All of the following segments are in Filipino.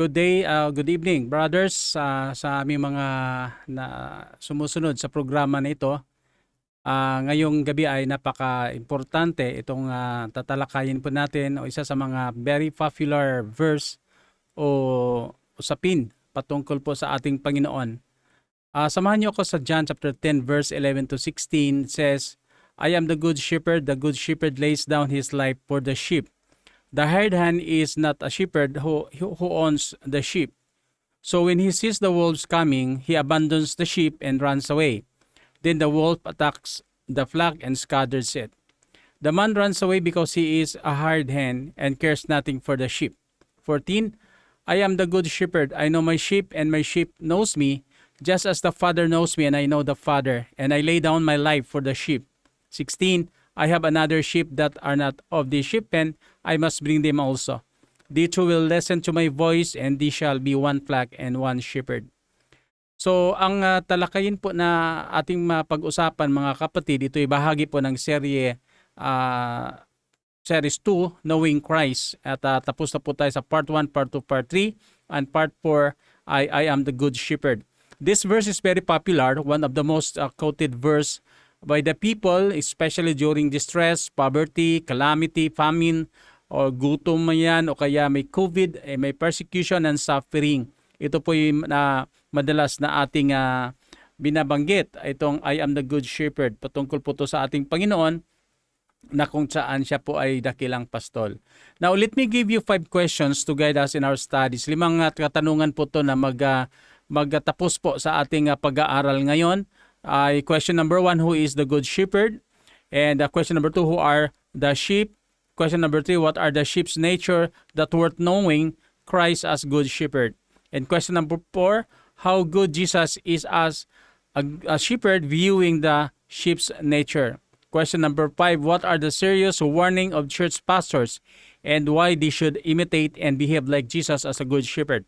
Good day, good evening, brothers, sa aming mga na sumusunod sa programa na ito. Ngayong gabi ay napaka-importante itong tatalakayin po natin o isa sa mga very popular verse o usapin patungkol po sa ating Panginoon. Samahan niyo ako sa John chapter 10 verse 11 to 16. It says, I am the good shepherd lays down his life for the sheep. The hired hand is not a shepherd who owns the sheep. So when he sees the wolves coming, he abandons the sheep and runs away. Then the wolf attacks the flock and scatters it. The man runs away because he is a hired hand and cares nothing for the sheep. 14. I am the good shepherd. I know my sheep and my sheep knows me, just as the Father knows me and I know the Father, and I lay down my life for the sheep. 16. I have another sheep that are not of the sheep pen. I must bring them also. They too will listen to my voice, and they shall be one flock and one shepherd. So, ang talakayin po na ating mapag-usapan mga kapatid, ito ay bahagi po ng series 2, Knowing Christ. At tapos na po tayo sa part 1, part 2, part 3, and part 4, I am the good shepherd. This verse is very popular, one of the most quoted verse by the people, especially during distress, poverty, calamity, famine, o gutom man yan, o kaya may COVID, may persecution and suffering. Ito po yung madalas na ating binabanggit. Itong I am the good shepherd. Patungkol po to sa ating Panginoon na kung saan siya po ay dakilang pastol. Now, let me give you 5 questions to guide us in our studies. 5 katanungan po to na magtapos po sa ating pag-aaral ngayon. Question number 1, who is the good shepherd? And question number 2, who are the sheep? Question number 3, what are the sheep's nature that worth knowing Christ as good shepherd? And question number 4, how good Jesus is as a shepherd viewing the sheep's nature? Question number 5, what are the serious warning of church pastors and why they should imitate and behave like Jesus as a good shepherd?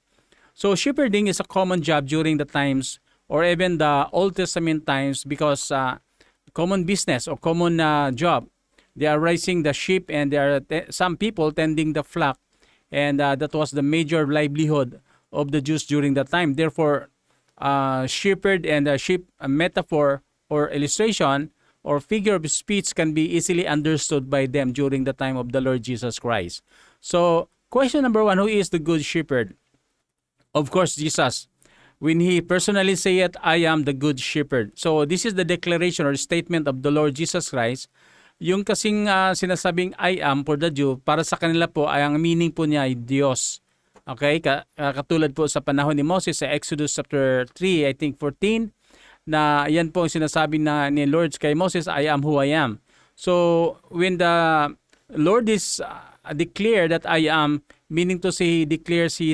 So shepherding is a common job during the times or even the Old Testament times because common business or common job. They are raising the sheep and there are some people tending the flock, and that was the major livelihood of the Jews during that time. Therefore, shepherd and sheep metaphor or illustration or figure of speech can be easily understood by them during the time of the Lord Jesus Christ. So, question number 1, who is the good shepherd? Of course, Jesus. When he personally said, I am the good shepherd. So this is the declaration or statement of the Lord Jesus Christ. Yung kasing sinasabing I am for the Jew, para sa kanila po ay ang meaning po niya ay Diyos. Okay? Katulad po sa panahon ni Moses sa Exodus chapter 3, I think 14, na yan po ang sinasabi ni Lord kay Moses, I am who I am. So when the Lord is declared that I am, meaning to say he declares he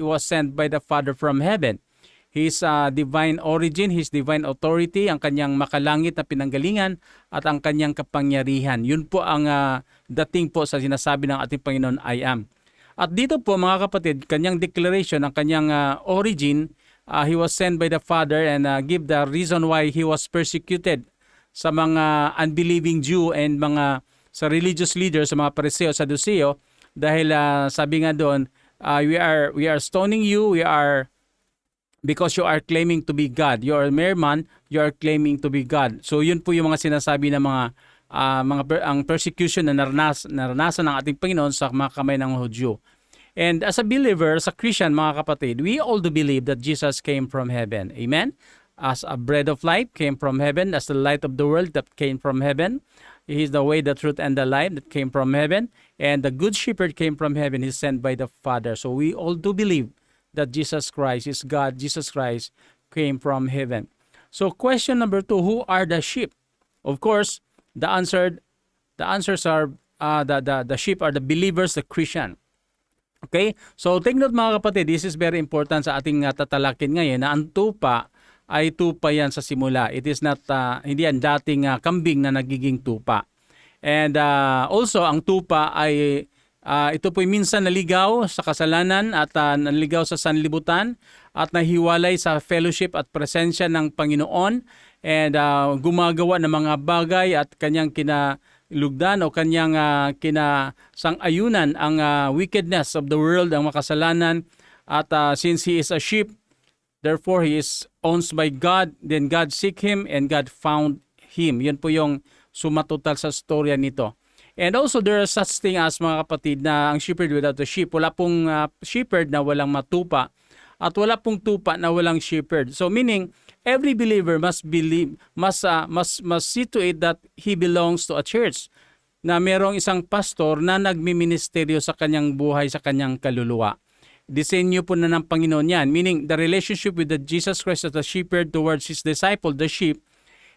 was sent by the Father from heaven. His divine origin, His divine authority, ang kanyang makalangit na pinanggalingan at ang kanyang kapangyarihan. Yun po ang dating po sa sinasabi ng ating Panginoon, I am. At dito po mga kapatid, kanyang declaration, ang kanyang origin, He was sent by the Father and give the reason why He was persecuted sa mga unbelieving Jew and sa religious leaders, sa mga Pariseo, Saduseo, dahil sabi nga doon, we are stoning you, because you are claiming to be God. You are a mere man, you are claiming to be God. So yun po yung mga sinasabi ng ang persecution na naranasan ng ating Panginoon sa mga kamay ng Hudyo. And as a believer, as a Christian mga kapatid, we all do believe that Jesus came from heaven. Amen? As a bread of life came from heaven, as the light of the world that came from heaven. He is the way, the truth, and the life that came from heaven. And the good shepherd came from heaven. He's sent by the Father. So we all do believe that Jesus Christ is God. Jesus Christ came from heaven. So question number 2, who are the sheep? Of course, the answers are the sheep are the believers, the Christian. Okay? So take note mga kapatid, this is very important sa ating tatalakin ngayon na ang tupa ay tupa yan sa simula. It is not, hindi yan dating kambing na nagiging tupa. And also, ang tupa ay ito po'y minsan naligaw sa kasalanan at naligaw sa sanlibutan at nahiwalay sa fellowship at presensya ng Panginoon and gumagawa ng mga bagay at kanyang lugdan o kanyang kinasang-ayunan ang wickedness of the world, ang makasalanan, At since he is a sheep, therefore he is owned by God. Then God seek him and God found him. Yun po yung sumatotal sa storya nito. And also there are such thing as, mga kapatid, na ang shepherd without a sheep. Wala pong shepherd na walang matupa. At wala pong tupa na walang shepherd. So meaning, every believer must see to it that he belongs to a church. Na merong isang pastor na nagmiministeryo sa kanyang buhay, sa kanyang kaluluwa. Disenyo po na ng Panginoon yan. Meaning, the relationship with the Jesus Christ as the shepherd towards his disciple, the sheep,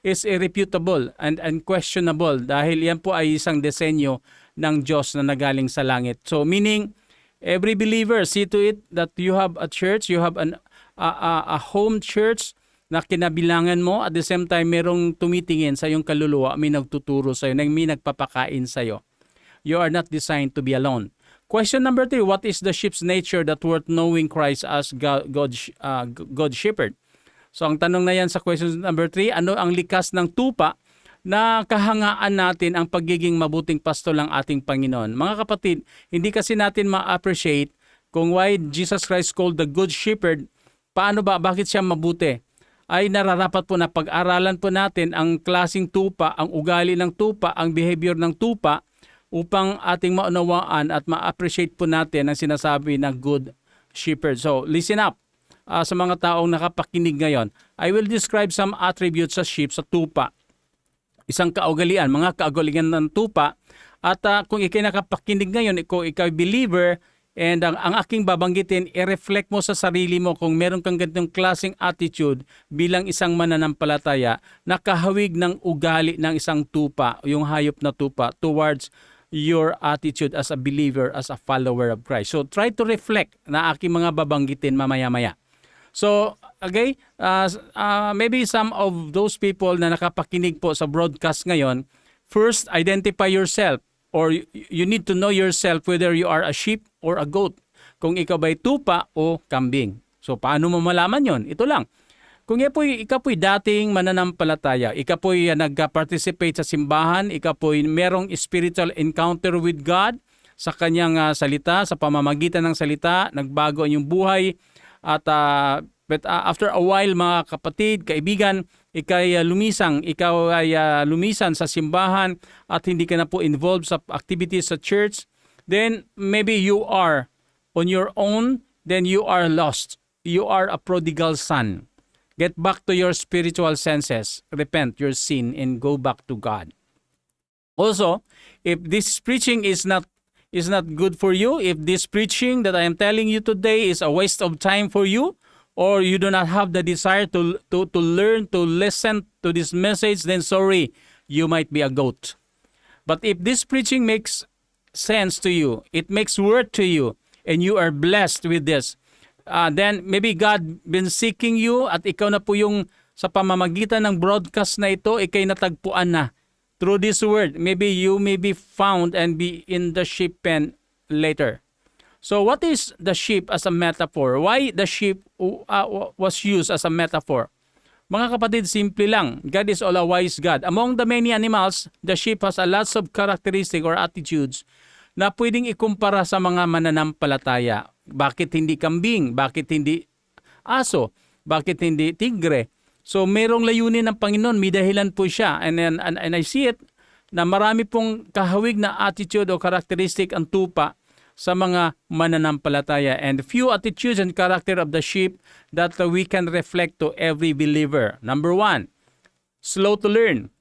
is irrefutable and unquestionable dahil yan po ay isang disenyo ng Diyos na nagaling sa langit. So meaning, every believer, see to it that you have a church, you have a home church na kinabilangan mo. At the same time, merong tumitingin sa iyong kaluluwa, may nagtuturo sa iyo, may nagpapakain sa iyo. You are not designed to be alone. Question number 3, what is the sheep's nature that worth knowing Christ as God's shepherd? So ang tanong na yan sa question number 3, ano ang likas ng tupa na kahangaan natin ang pagiging mabuting pastol ng ating Panginoon? Mga kapatid, hindi kasi natin ma-appreciate kung why Jesus Christ called the good shepherd. Paano ba? Bakit siya mabuti? Ay nararapat po na pag-aralan po natin ang klaseng tupa, ang ugali ng tupa, ang behavior ng tupa upang ating maunawaan at ma-appreciate po natin ang sinasabi na good shepherd. So listen up. Sa mga taong nakapakinig ngayon, I will describe some attributes sa sheep, sa tupa. Isang kaugalian, mga kaugalian ng tupa. At kung ikay nakapakinig ngayon, ikaw believer, and ang aking babanggitin, i-reflect mo sa sarili mo kung meron kang ganitong klaseng attitude bilang isang mananampalataya, nakahawig ng ugali ng isang tupa, yung hayop na tupa, towards your attitude as a believer, as a follower of Christ. So try to reflect na aking mga babanggitin mamaya-maya. So, okay, maybe some of those people na nakapakinig po sa broadcast ngayon, first, identify yourself, or you need to know yourself whether you are a sheep or a goat. Kung ikaw ba'y tupa o kambing. So, paano mo malaman yon? Ito lang. Kung ikaw po'y dating mananampalataya, ikaw po'y nagka-participate sa simbahan, ikaw po'y merong spiritual encounter with God sa kanyang salita, sa pamamagitan ng salita, nagbago ang iyong buhay. At but after a while, mga kapatid, kaibigan, ikaw ay lumisan sa simbahan at hindi ka na po involved sa activities sa church, then maybe you are on your own, then you are lost. You are a prodigal son. Get back to your spiritual senses, repent your sin, and go back to God. Also, if this preaching is not good for you, if this preaching that I am telling you today is a waste of time for you, or you do not have the desire to learn, to listen to this message, then sorry, you might be a goat. But if this preaching makes sense to you, it makes worth to you, and you are blessed with this, then maybe God been seeking you at ikaw na po yung sa pamamagitan ng broadcast na ito, ikay natagpuan na. Through this word, maybe you may be found and be in the sheep pen later. So what is the sheep as a metaphor? Why the sheep was used as a metaphor? Mga kapatid, simple lang. God is all a wise God. Among the many animals, the sheep has a lots of characteristics or attitudes na pwedeng ikumpara sa mga mananampalataya. Bakit hindi kambing? Bakit hindi aso? Bakit hindi tigre? So merong layunin ng Panginoon, may dahilan po siya. And I see it na marami pong kahawig na attitude o characteristic ang tupa sa mga mananampalataya. And few attitudes and character of the sheep that we can reflect to every believer. Number 1, slow to learn.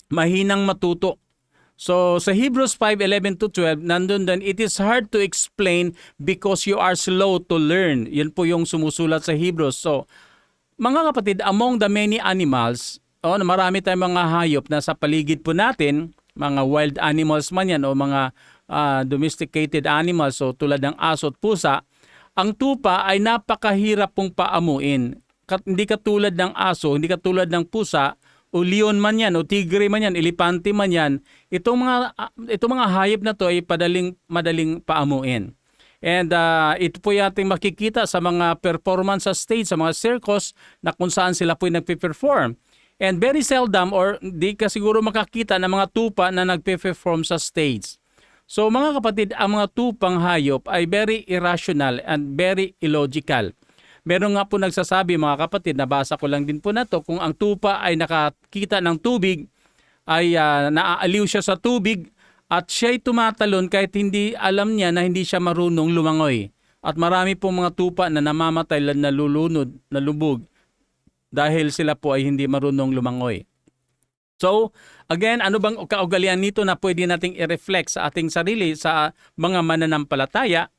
Mahinang matuto. So sa Hebrews 5:11-12, nandun din, it is hard to explain because you are slow to learn. Yan po yung sumusulat sa Hebrews. So, mga kapatid, among the many animals, marami tayong mga hayop na sa paligid po natin, mga wild animals man yan o mga domesticated animals, so tulad ng aso at pusa, ang tupa ay napakahirap pong paamuin. Hindi katulad ng aso, hindi katulad ng pusa, o leon man yan, o tigre man yan, elipante man yan, itong mga hayop na to ay madaling paamuin. And ito po yating makikita sa mga performance sa stage, sa mga circus na kung saan sila po nagpe-perform. And very seldom or di ka siguro makakita ng mga tupa na nagpe-perform sa stage. So mga kapatid, ang mga tupang hayop ay very irrational and very illogical. Meron nga po nagsasabi mga kapatid, nabasa ko lang din po na to, kung ang tupa ay nakakita ng tubig, ay naaaliw siya sa tubig at siya'y tumatalon kahit hindi alam niya na hindi siya marunong lumangoy. At marami pong mga tupa na namamatay, nalulunod, nalubog dahil sila po ay hindi marunong lumangoy. So, again, ano bang kaugalian nito na pwede nating i-reflect sa ating sarili sa mga mananampalataya?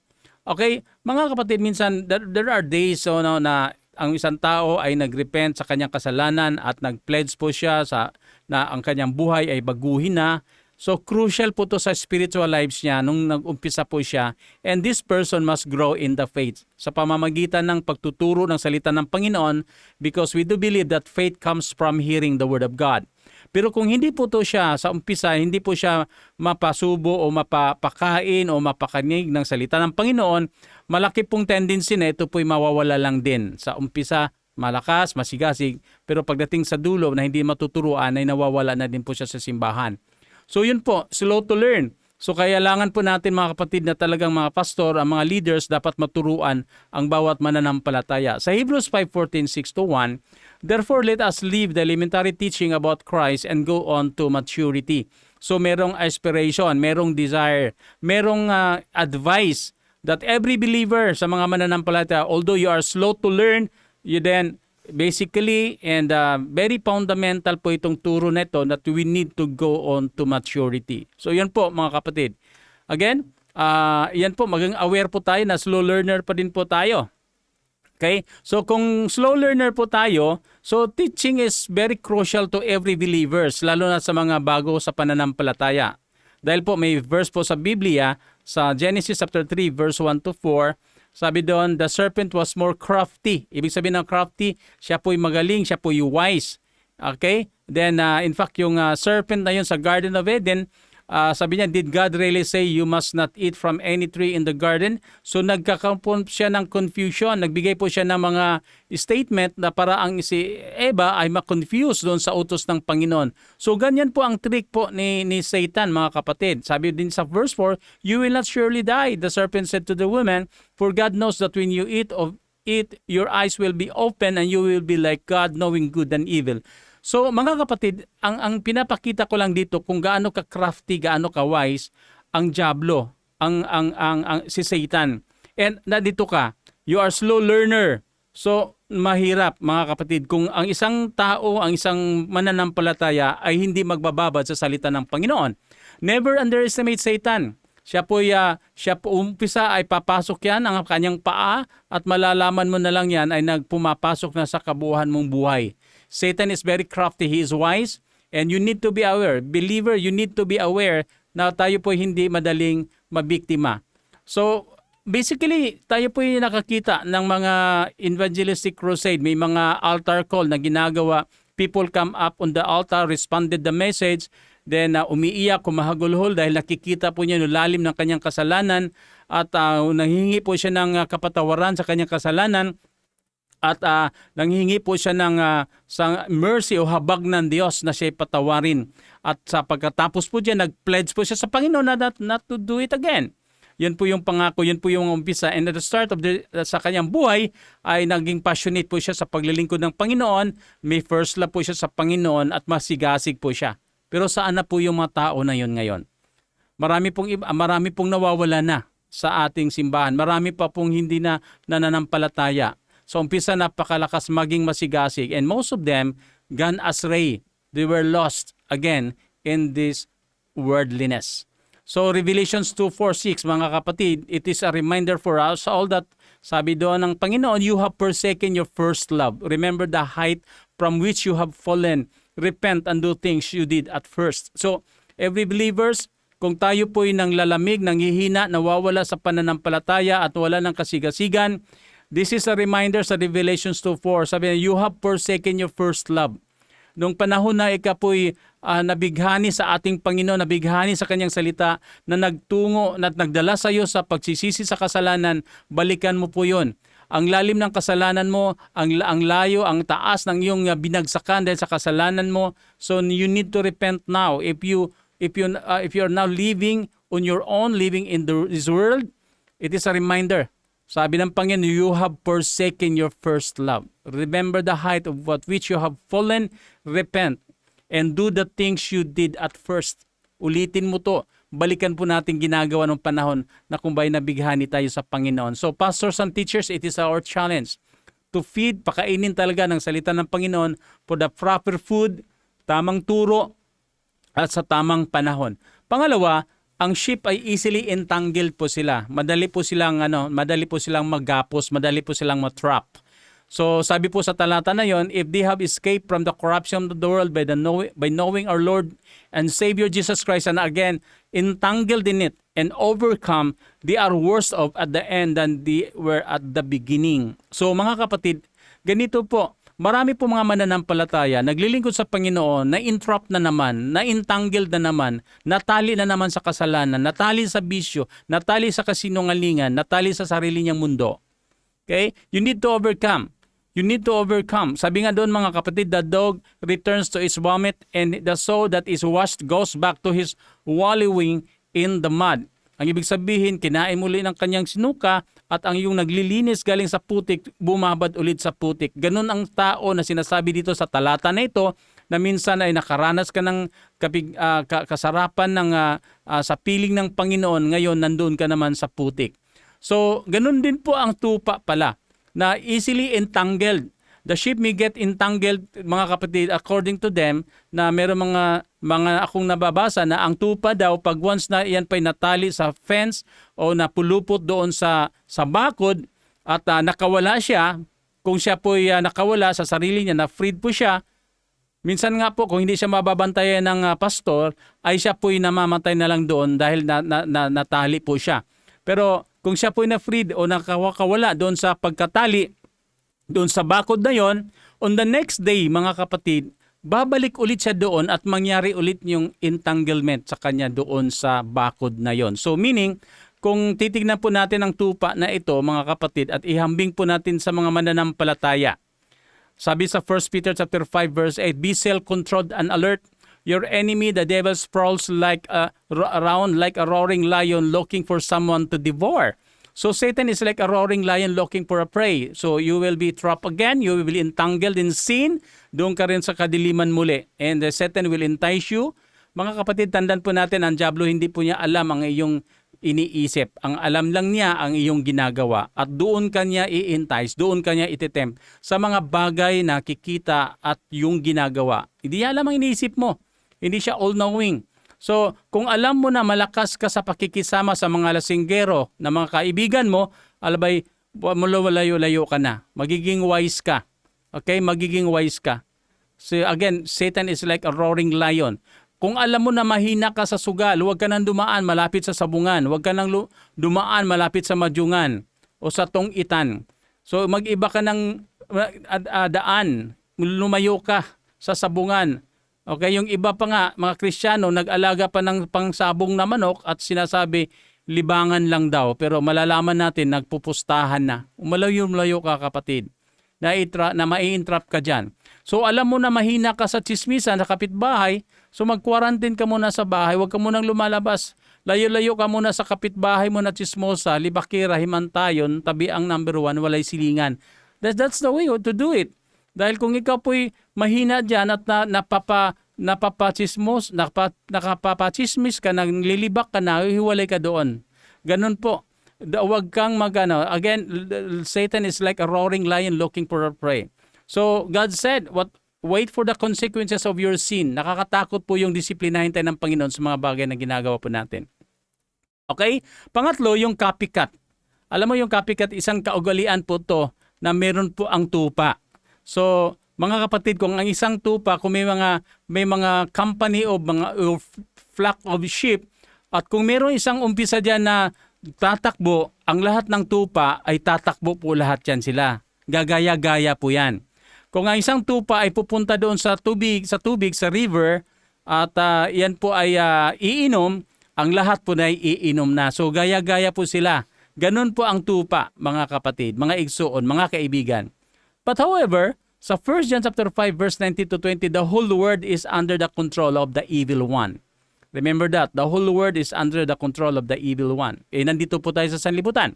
Okay, mga kapatid, minsan there are days na ang isang tao ay nagrepent sa kanyang kasalanan at nag-pledge po siya na ang kanyang buhay ay baguhin na. So crucial po to sa spiritual lives niya nung nag-umpisa po siya, and this person must grow in the faith sa pamamagitan ng pagtuturo ng salita ng Panginoon, because we do believe that faith comes from hearing the Word of God. Pero kung hindi po to siya sa umpisa, hindi po siya mapasubo o mapapakain o mapakanig ng salita ng Panginoon, malaki pong tendency na ito po'y mawawala lang din. Sa umpisa, malakas, masigasig, pero pagdating sa dulo na hindi matuturuan ay nawawala na din po siya sa simbahan. So yun po, slow to learn. So kailangan po natin mga kapatid na talagang mga pastor, ang mga leaders dapat maturuan ang bawat mananampalataya. Sa Hebrews 5:14-6-1, therefore let us leave the elementary teaching about Christ and go on to maturity. So merong aspiration, merong desire, merong advice that every believer sa mga mananampalataya, although you are slow to learn, you then basically, and very fundamental po itong turo nito that we need to go on to maturity. So yan po mga kapatid. Again, yan po, maging aware po tayo na slow learner pa din po tayo. Okay? So kung slow learner po tayo, so teaching is very crucial to every believers, lalo na sa mga bago sa pananampalataya. Dahil po may verse po sa Biblia, sa Genesis chapter 3 verse 1-4, sabi doon, the serpent was more crafty. Ibig sabihin ng crafty, siya po'y magaling, siya po'y wise. Okay? Then, in fact, yung serpent na yun sa Garden of Eden, sabi niya, did God really say you must not eat from any tree in the garden? So, nagkakampon siya ng confusion. Nagbigay po siya ng mga statement na para ang si Eva ay ma-confuse doon sa utos ng Panginoon. So, ganyan po ang trick po ni Satan, mga kapatid. Sabi din sa verse 4, you will not surely die. The serpent said to the woman, for God knows that when you eat of it, your eyes will be open and you will be like God, knowing good and evil. So mga kapatid, ang pinapakita ko lang dito kung gaano ka crafty, gaano ka wise ang diablo, ang si Satan. And nandito ka, you are slow learner. So mahirap mga kapatid kung ang isang tao, ang isang mananampalataya ay hindi magbababad sa salita ng Panginoon. Never underestimate Satan. Siya po umpisa ay papasok yan ang kanyang paa at malalaman mo na lang yan ay pumapasok na sa kabuuan mong buhay. Satan is very crafty, he is wise, and you need to be aware. Believer, you need to be aware na tayo po hindi madaling mabiktima. So, basically, tayo po yung nakakita ng mga evangelistic crusade. May mga altar call na ginagawa. People come up on the altar, responded the message, then umiiyak, kumahagulhol dahil nakikita po niya yung lalim ng kanyang kasalanan at nanghihingi po siya ng kapatawaran sa kanyang kasalanan. At nanghihingi po siya ng sa mercy o habag ng Diyos na siya patawarin. At sa pagkatapos po dyan, nag-pledge po siya sa Panginoon na not to do it again. Yan po yung pangako, yan po yung umpisa. And at the start of sa kanyang buhay, ay naging passionate po siya sa paglilingkod ng Panginoon. May first love po siya sa Panginoon at masigasig po siya. Pero saan na po yung mga tao na yun ngayon? Marami pong nawawala na sa ating simbahan. Marami pa pong hindi na nananampalataya. So umpisa napakalakas maging masigasig, and most of them gone astray. They were lost again in this worldliness. So Revelations 2:4-6, mga kapatid, it is a reminder for us all that sabi doon ng Panginoon, you have forsaken your first love. Remember the height from which you have fallen. Repent and do things you did at first. So every believers, kung tayo po'y nang lalamig, nang hihina, nawawala sa pananampalataya at wala ng kasigasigan, this is a reminder sa Revelations 2:4. Sabi niya, you have forsaken your first love. Nung panahon na ikapoy nabighani sa ating Panginoon, nabighani sa kanyang salita, na nagtungo, na nagdala sa iyo sa pagsisisi sa kasalanan, balikan mo po yun. Ang lalim ng kasalanan mo, ang layo, ang taas ng iyong binagsakan dahil sa kasalanan mo. So you need to repent now. If you if you're now living on your own, living in this world, it is a reminder. Sabi ng Panginoon, you have forsaken your first love. Remember the height of what which you have fallen, repent, and do the things you did at first. Ulitin mo to. Balikan po natin ginagawa ng panahon na kung ba'y nabighani tayo sa Panginoon. So pastors and teachers, it is our challenge to feed, pakainin talaga ng salita ng Panginoon for the proper food, tamang turo, at sa tamang panahon. Pangalawa, ang sheep ay easily entangled po sila. Madali po silang maggapos, madali po silang matrap. So sabi po sa talata na yon, if they have escaped from the corruption of the world by knowing our Lord and Savior Jesus Christ, and again entangled in it and overcome, they are worse off at the end than they were at the beginning. So mga kapatid, ganito po. Marami po mga mananampalataya, naglilingkod sa Panginoon, na-entrap na naman, na-entangled na naman, natali na naman sa kasalanan, natali sa bisyo, natali sa kasinungalingan, natali sa sarili niyang mundo. Okay? You need to overcome. You need to overcome. Sabi nga doon mga kapatid, the dog returns to its vomit and the soul that is washed goes back to his wallowing in the mud. Ang ibig sabihin, kinain muli ng kanyang sinuka at ang iyong naglilinis galing sa putik, bumabad ulit sa putik. Ganun ang tao na sinasabi dito sa talata na ito na minsan ay nakaranas ka ng kasarapan ng, sa piling ng Panginoon, ngayon nandun ka naman sa putik. So, ganun din po ang tupa pala na easily entangled. The sheep may get entangled, mga kapatid, according to them, na meron mga akong nababasa na ang tupa daw, pag once na iyan pa'y natali sa fence o napulupot doon sa bakod at nakawala siya, kung siya po'y nakawala sa sarili niya, na-freed po siya, minsan nga po, kung hindi siya mababantayan ng pastor, ay siya po'y namamatay na lang doon dahil natali po siya. Pero kung siya po'y na-freed o nakawala doon sa pagkatali, doon sa bakod na yon, on the next day, mga kapatid, babalik ulit siya doon at mangyari ulit yung entanglement sa kanya doon sa bakod na yon. So meaning, kung titignan po natin ang tupa na ito, mga kapatid, at ihambing po natin sa mga mananampalataya. Sabi sa 1 Peter chapter 5 verse 8, be self-controlled and alert. Your enemy, the devil, sprawls around like a roaring lion looking for someone to devour. So Satan is like a roaring lion looking for a prey. So you will be trapped again, you will be entangled in sin, doon ka rin sa kadiliman muli. And Satan will entice you. Mga kapatid, tandaan po natin, ang diablo hindi po niya alam ang iyong iniisip. Ang alam lang niya ang iyong ginagawa. At doon ka niya i-entice, doon ka niya ititempt sa mga bagay na kikita at yung ginagawa. Hindi niya alam ang iniisip mo. Hindi siya all-knowing. So, kung alam mo na malakas ka sa pakikisama sa mga lasinggero na mga kaibigan mo, alabay, malayo-layo ka na. Magiging wise ka. Okay? Magiging wise ka. So, again, Satan is like a roaring lion. Kung alam mo na mahina ka sa sugal, huwag ka nang dumaan malapit sa sabungan. Huwag ka nang dumaan malapit sa madyungan o sa tongitan. So, mag-iba ka ng daan. Lumayo ka sa sabungan. Okay, yung iba pa nga, mga Kristiyano, nag-alaga pa ng pangsabong na manok at sinasabi, libangan lang daw. Pero malalaman natin, nagpupustahan na. Umalayo-layo ka, kapatid, na mai-entrap ka dyan. So alam mo na mahina ka sa tsismisan sa kapitbahay, so mag-quarantine ka muna sa bahay, huwag ka munang lumalabas. Layo-layo ka muna sa kapitbahay mo na tsismosa, libakira, himantayon, tabi ang number 1, walay silingan. That's the way to do it. Dahil kung ikaw po'y mahina dyan at nakapapachismis ka, naglilibak ka na, hiwalay ka doon. Ganun po. Huwag kang again, Satan is like a roaring lion looking for a prey. So God said, wait for the consequences of your sin. Nakakatakot po yung disiplinahin tayo ng Panginoon sa mga bagay na ginagawa po natin. Okay? Pangatlo, yung copycat. Alam mo yung copycat, isang kaugalian po to na meron po ang tupa. So, mga kapatid, kung ang isang tupa, kung may mga company o mga flock of sheep, at kung mayroong isang umpisa dyan na tatakbo, ang lahat ng tupa ay tatakbo po lahat yan sila. Gagaya-gaya po yan. Kung ang isang tupa ay pupunta doon sa tubig, sa river, at yan po ay iinom, ang lahat po na iinom na. So, gaya-gaya po sila. Ganun po ang tupa, mga kapatid, mga igsoon, mga kaibigan. But however, sa 1 John chapter 5 verse 19 to 20, the whole world is under the control of the evil one. Remember that, the whole world is under the control of the evil one. Nandito po tayo sa sanlibutan.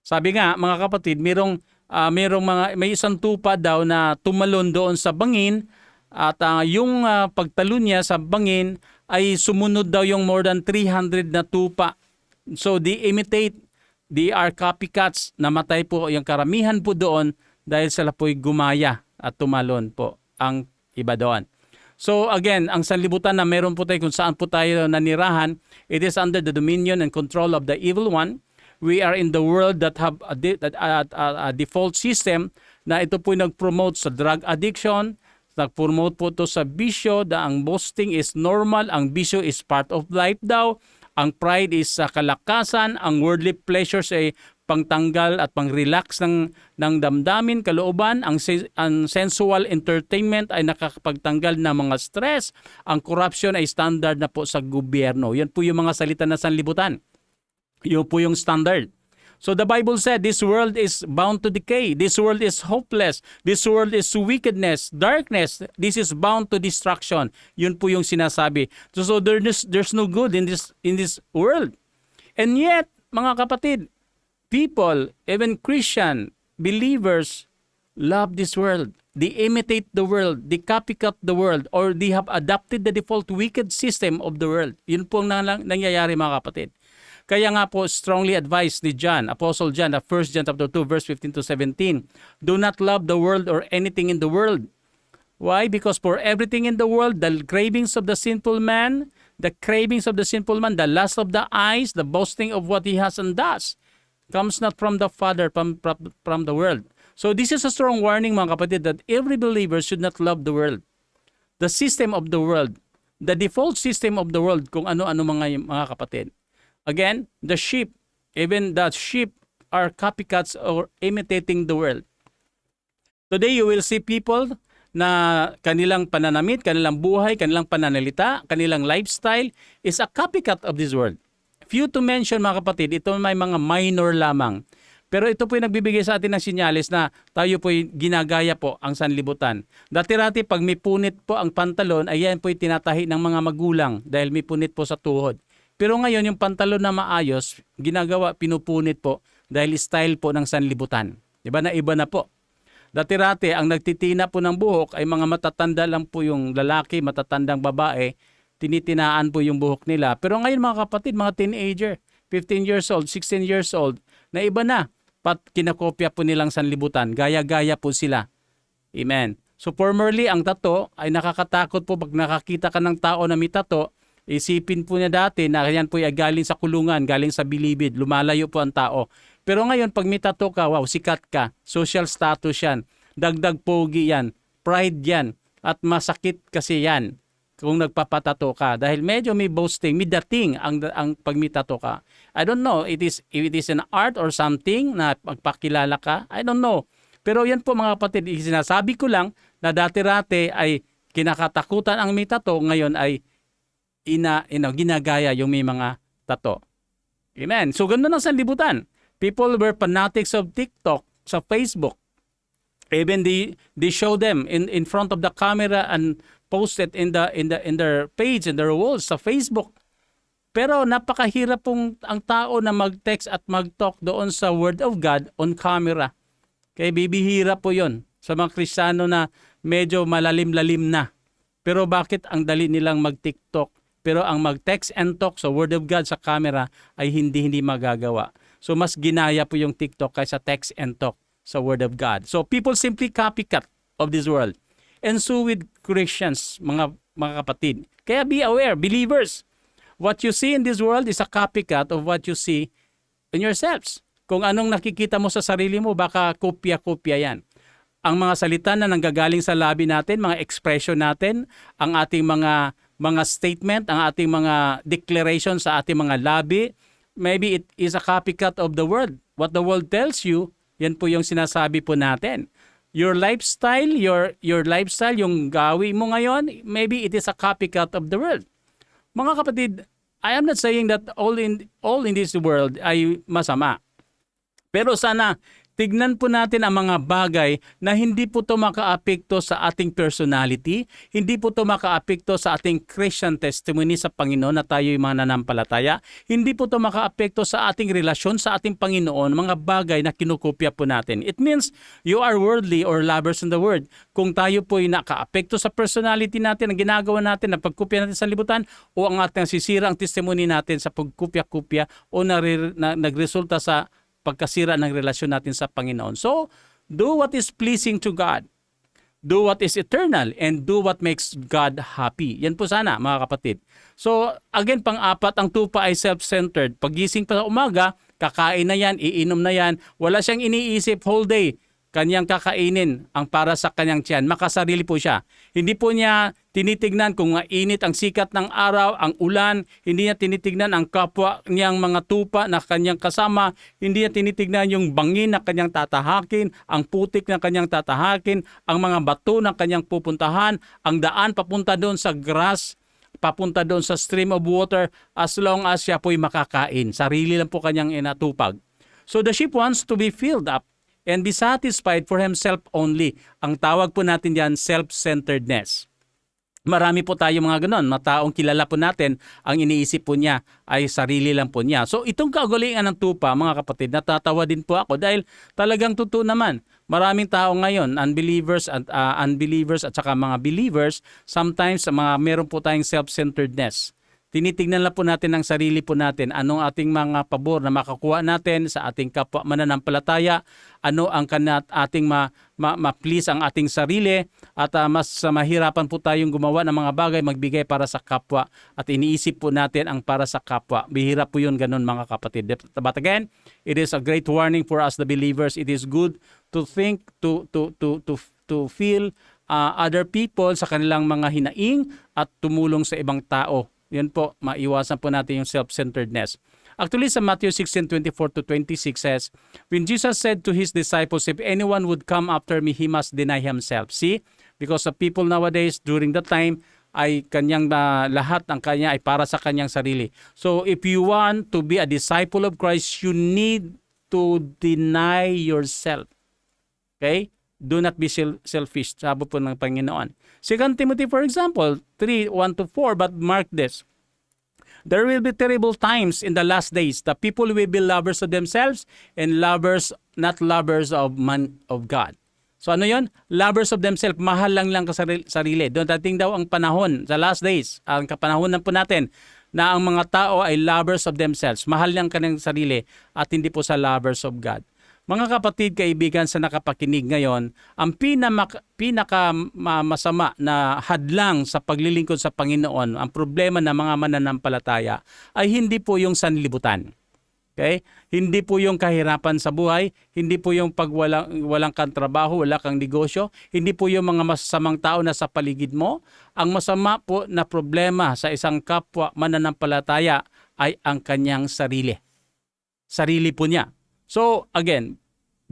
Sabi nga, mga kapatid, may isang tupa daw na tumalon doon sa bangin at yung pagtalon niya sa bangin ay sumunod daw yung more than 300 na tupa. So they imitate, they are copycats, namatay po yung karamihan po doon dahil sila po'y gumaya at tumalon po ang iba doon. So again, ang sanlibutan na meron po tayo kung saan po tayo nanirahan, it is under the dominion and control of the evil one. We are in the world that have a default system na ito po nag-promote sa drug addiction, nag-promote po ito sa bisyo, na ang boasting is normal, ang bisyo is part of life daw, ang pride is sa kalakasan, ang worldly pleasures ay pangtanggal at pang-relax ng damdamin, kalooban, ang sensual entertainment ay nakakapagtanggal ng mga stress, ang corruption ay standard na po sa gobyerno. Yan po yung mga salita na sanlibutan. Yun po yung standard. So the Bible said, this world is bound to decay. This world is hopeless. This world is wickedness, darkness. This is bound to destruction. Yun po yung sinasabi. So there's no good in this world. And yet, mga kapatid, people, even Christian believers, love this world. They imitate the world. They copycat the world. Or they have adopted the default wicked system of the world. Yun po ang nangyayari, mga kapatid. Kaya nga po, strongly advised ni John, Apostle John, 1 John chapter 2, verse 15 to 17, do not love the world or anything in the world. Why? Because for everything in the world, the cravings of the sinful man, the lust of the eyes, the boasting of what he has and does, comes not from the Father, from the world. So this is a strong warning, mga kapatid, that every believer should not love the world. The system of the world, the default system of the world, kung ano-ano mga kapatid. Again, even the sheep are copycats or imitating the world. Today, you will see people na kanilang pananamit, kanilang buhay, kanilang pananalita, kanilang lifestyle is a copycat of this world. Few to mention, mga kapatid, ito may mga minor lamang. Pero ito po yung nagbibigay sa atin ng sinyalis na tayo po ginagaya po ang sanlibutan. Dati-rati pag may punit po ang pantalon, ayan po yung tinatahi ng mga magulang dahil may punit po sa tuhod. Pero ngayon, yung pantalon na maayos, pinupunit po dahil style po ng sanlibutan. Diba na iba na po. Dati-rati, ang nagtitina po ng buhok ay mga matatanda lang po yung lalaki, matatandang babae, tinitinaan po yung buhok nila. Pero ngayon mga kapatid, mga teenager, 15 years old, 16 years old, na iba na. Kinakopya po nilang sanlibutan. Gaya-gaya po sila. Amen. So formerly, ang tato ay nakakatakot po pag nakakita ka ng tao na may tato. Isipin po niya dati na yan po ay galing sa kulungan, galing sa bilibid, lumalayo po ang tao. Pero ngayon, pag may tattoo ka, wow, sikat ka, social status yan, dagdag pogi yan, pride yan, at masakit kasi yan kung nagpapatato ka. Dahil medyo may boasting, may dating ang pag may tattoo ka. I don't know, if it is an art or something na pagpakilala ka, I don't know. Pero yan po mga kapatid, sinasabi ko lang na dati-rate ay kinakatakutan ang may tattoo, ngayon ay ginagaya yung may mga tato. Amen. So, ganda ng sanlibutan. People were fanatics of TikTok, sa Facebook. Even they show them in front of the camera and post it in their page, in their walls sa Facebook. Pero napakahirap pong ang tao na mag-text at mag-talk doon sa Word of God on camera. Kaya bibihira po yon sa mga Kristiyano na medyo malalim-lalim na. Pero bakit ang dali nilang mag-TikTok? Pero ang mag-text and talk sa Word of God sa camera ay hindi magagawa. So mas ginaya po yung TikTok kaysa text and talk sa Word of God. So people simply copycat of this world. And so with Christians, mga kapatid. Kaya be aware, believers. What you see in this world is a copycat of what you see in yourselves. Kung anong nakikita mo sa sarili mo, baka kopya-kopya yan. Ang mga salita na nanggagaling sa labi natin, mga expression natin, ang ating mga statement, ang ating mga declaration sa ating mga labi, maybe it is a copycat of the world. What the world tells you, yan po yung sinasabi po natin. Your lifestyle, yung gawi mo ngayon, maybe it is a copycat of the world. Mga kapatid, I am not saying that all in this world ay masama. Pero sana tignan po natin ang mga bagay na hindi po ito makaapekto sa ating personality, hindi po ito makaapekto sa ating Christian testimony sa Panginoon na tayo'y mananampalataya, hindi po ito makaapekto sa ating relasyon sa ating Panginoon, mga bagay na kinukopya po natin. It means you are worldly or lovers in the word. Kung tayo po'y nakaapekto sa personality natin, ang ginagawa natin, na pagkopya natin sa libutan, o ang ating sisira ang testimony natin sa pagkopya-kopya o nagresulta sa pagkasira ng relasyon natin sa Panginoon. So, do what is pleasing to God. Do what is eternal and do what makes God happy. Yan po sana, mga kapatid. So, again, pang-apat, ang tupa ay self-centered. Pagising pa sa umaga, kakain na yan, iinom na yan. Wala siyang iniisip whole day. Kanyang kakainin ang para sa kanyang tiyan. Makasarili po siya. Hindi po niya tinitignan kung init ang sikat ng araw, ang ulan. Hindi niya tinitignan ang kapwa niyang mga tupa na kanyang kasama. Hindi niya tinitignan yung bangin na kanyang tatahakin, ang putik na kanyang tatahakin, ang mga bato na kanyang pupuntahan, ang daan papunta doon sa grass, papunta doon sa stream of water, as long as siya po'y makakain. Sarili lang po kanyang inatupag. So the sheep wants to be filled up and be satisfied for himself only. Ang tawag po natin yan, self-centeredness. Marami po tayo mga ganon, mga taong kilala po natin, ang iniisip po niya ay sarili lang po niya. So itong kaugalian ng tupa, mga kapatid, natatawa din po ako dahil talagang totoo naman. Maraming tao ngayon, unbelievers at saka mga believers, sometimes meron po tayong self-centeredness. Tinitingnan lang po natin ang sarili po natin, anong ating mga pabor na makakuha natin sa ating kapwa mananampalataya, ano ang ating ma-please ang ating sarili, at mas mahirapan po tayong gumawa ng mga bagay, magbigay para sa kapwa, at iniisip po natin ang para sa kapwa. Bihira po yun ganun, mga kapatid. But again, it is a great warning for us the believers. It is good to think, to feel other people sa kanilang mga hinaing at tumulong sa ibang tao. Yan po, maiwasan po natin yung self-centeredness. Actually, sa Matthew 16:24-26 says, when Jesus said to his disciples, if anyone would come after me, he must deny himself. See? Because the people nowadays, during that time, ay kanyang lahat ng kanya ay para sa kanyang sarili. So, if you want to be a disciple of Christ, you need to deny yourself. Okay? Do not be selfish. Sabi po ng Panginoon. 2 Timothy, for example, 3:1-4, but mark this. There will be terrible times in the last days. The people will be lovers of themselves and not lovers of God. So ano yon? Lovers of themselves. Mahal lang sarili. Doon dating daw ang panahon sa last days. Ang kapanahonan po natin na ang mga tao ay lovers of themselves. Mahal lang kanilang sarili at hindi po sa lovers of God. Mga kapatid, kaibigan sa nakapakinig ngayon, ang pinakamasama na hadlang sa paglilingkod sa Panginoon, ang problema ng mga mananampalataya ay hindi po yung sanlibutan. Okay? Hindi po yung kahirapan sa buhay, hindi po yung walang kang trabaho, wala kang negosyo, hindi po yung mga masasamang tao na sa paligid mo. Ang masama po na problema sa isang kapwa mananampalataya ay ang kanyang sarili. Sarili po niya. So, again,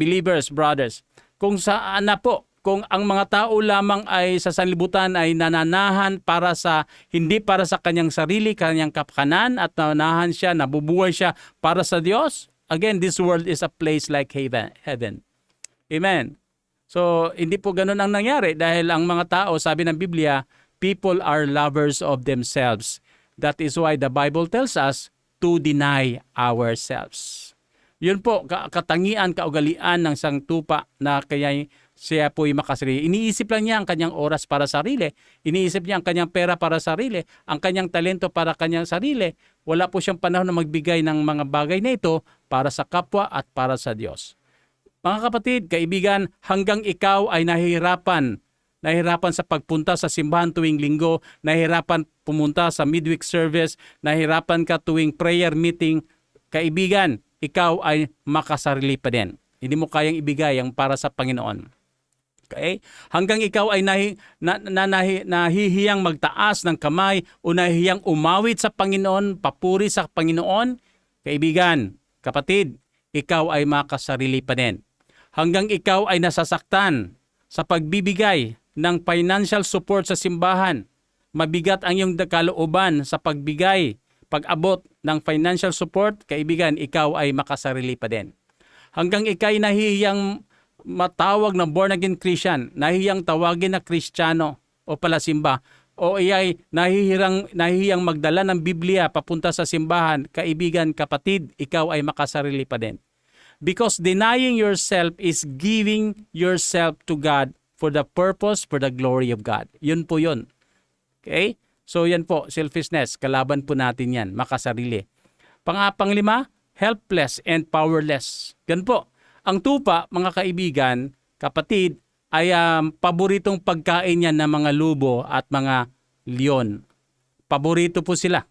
believers, brothers, kung saan na po, kung ang mga tao lamang ay sa sanlibutan ay nananahan hindi para sa kanyang sarili, kanyang kapakanan, at nananahan siya, nabubuhay siya para sa Diyos, again, this world is a place like heaven. Amen. So, hindi po ganun ang nangyari dahil ang mga tao, sabi ng Biblia, people are lovers of themselves. That is why the Bible tells us to deny ourselves. Yun po, katangian, kaugalian ng isang tupa na kaya siya po'y makasarili. Iniisip lang niya ang kanyang oras para sarili. Iniisip niya ang kanyang pera para sarili. Ang kanyang talento para kanyang sarili. Wala po siyang panahon na magbigay ng mga bagay na ito para sa kapwa at para sa Diyos. Mga kapatid, kaibigan, hanggang ikaw ay nahihirapan sa pagpunta sa simbahan tuwing linggo, nahihirapan pumunta sa midweek service, nahihirapan ka tuwing prayer meeting, kaibigan, ikaw ay makasarili pa din. Hindi mo kayang ibigay ang para sa Panginoon. Okay? Hanggang ikaw ay nahihiyang magtaas ng kamay o nahihiyang umawit sa Panginoon, papuri sa Panginoon, kaibigan, kapatid, ikaw ay makasarili pa din. Hanggang ikaw ay nasasaktan sa pagbibigay ng financial support sa simbahan, mabigat ang iyong kalooban sa pag-abot ng financial support, kaibigan, ikaw ay makasarili pa din. Hanggang ikay nahihiyang matawag na born again Christian, nahihiyang tawagin na Kristiyano o palasimba, o iyay nahihiyang magdala ng Biblia papunta sa simbahan, kaibigan, kapatid, ikaw ay makasarili pa din. Because denying yourself is giving yourself to God for the purpose, for the glory of God. Yun po yun. Okay? So yan po, selfishness. Kalaban po natin yan, makasarili. Panglima, helpless and powerless. Yan po. Ang tupa, mga kaibigan, kapatid, ay paboritong pagkain yan ng mga lubo at mga leon. Paborito po sila.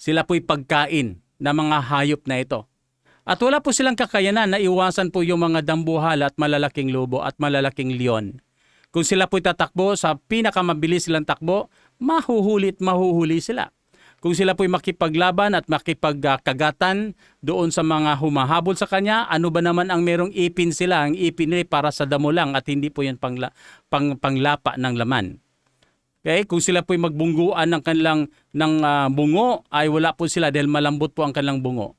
Sila po'y pagkain ng mga hayop na ito. At wala po silang kakayanan na iwasan po yung mga dambuhala at malalaking lobo at malalaking leon. Kung sila po'y tatakbo sa pinakamabilis silang takbo, mahuhuli sila. Kung sila po'y makipaglaban at makipagkagatan doon sa mga humahabol sa kanya, ano ba naman ang merong ipin sila? Ang ipin nila para sa damo lang at hindi po yan panglapa ng laman. Okay? Kung sila po'y magbungguan ng kanilang bungo, ay wala po sila dahil malambot po ang kanilang bungo.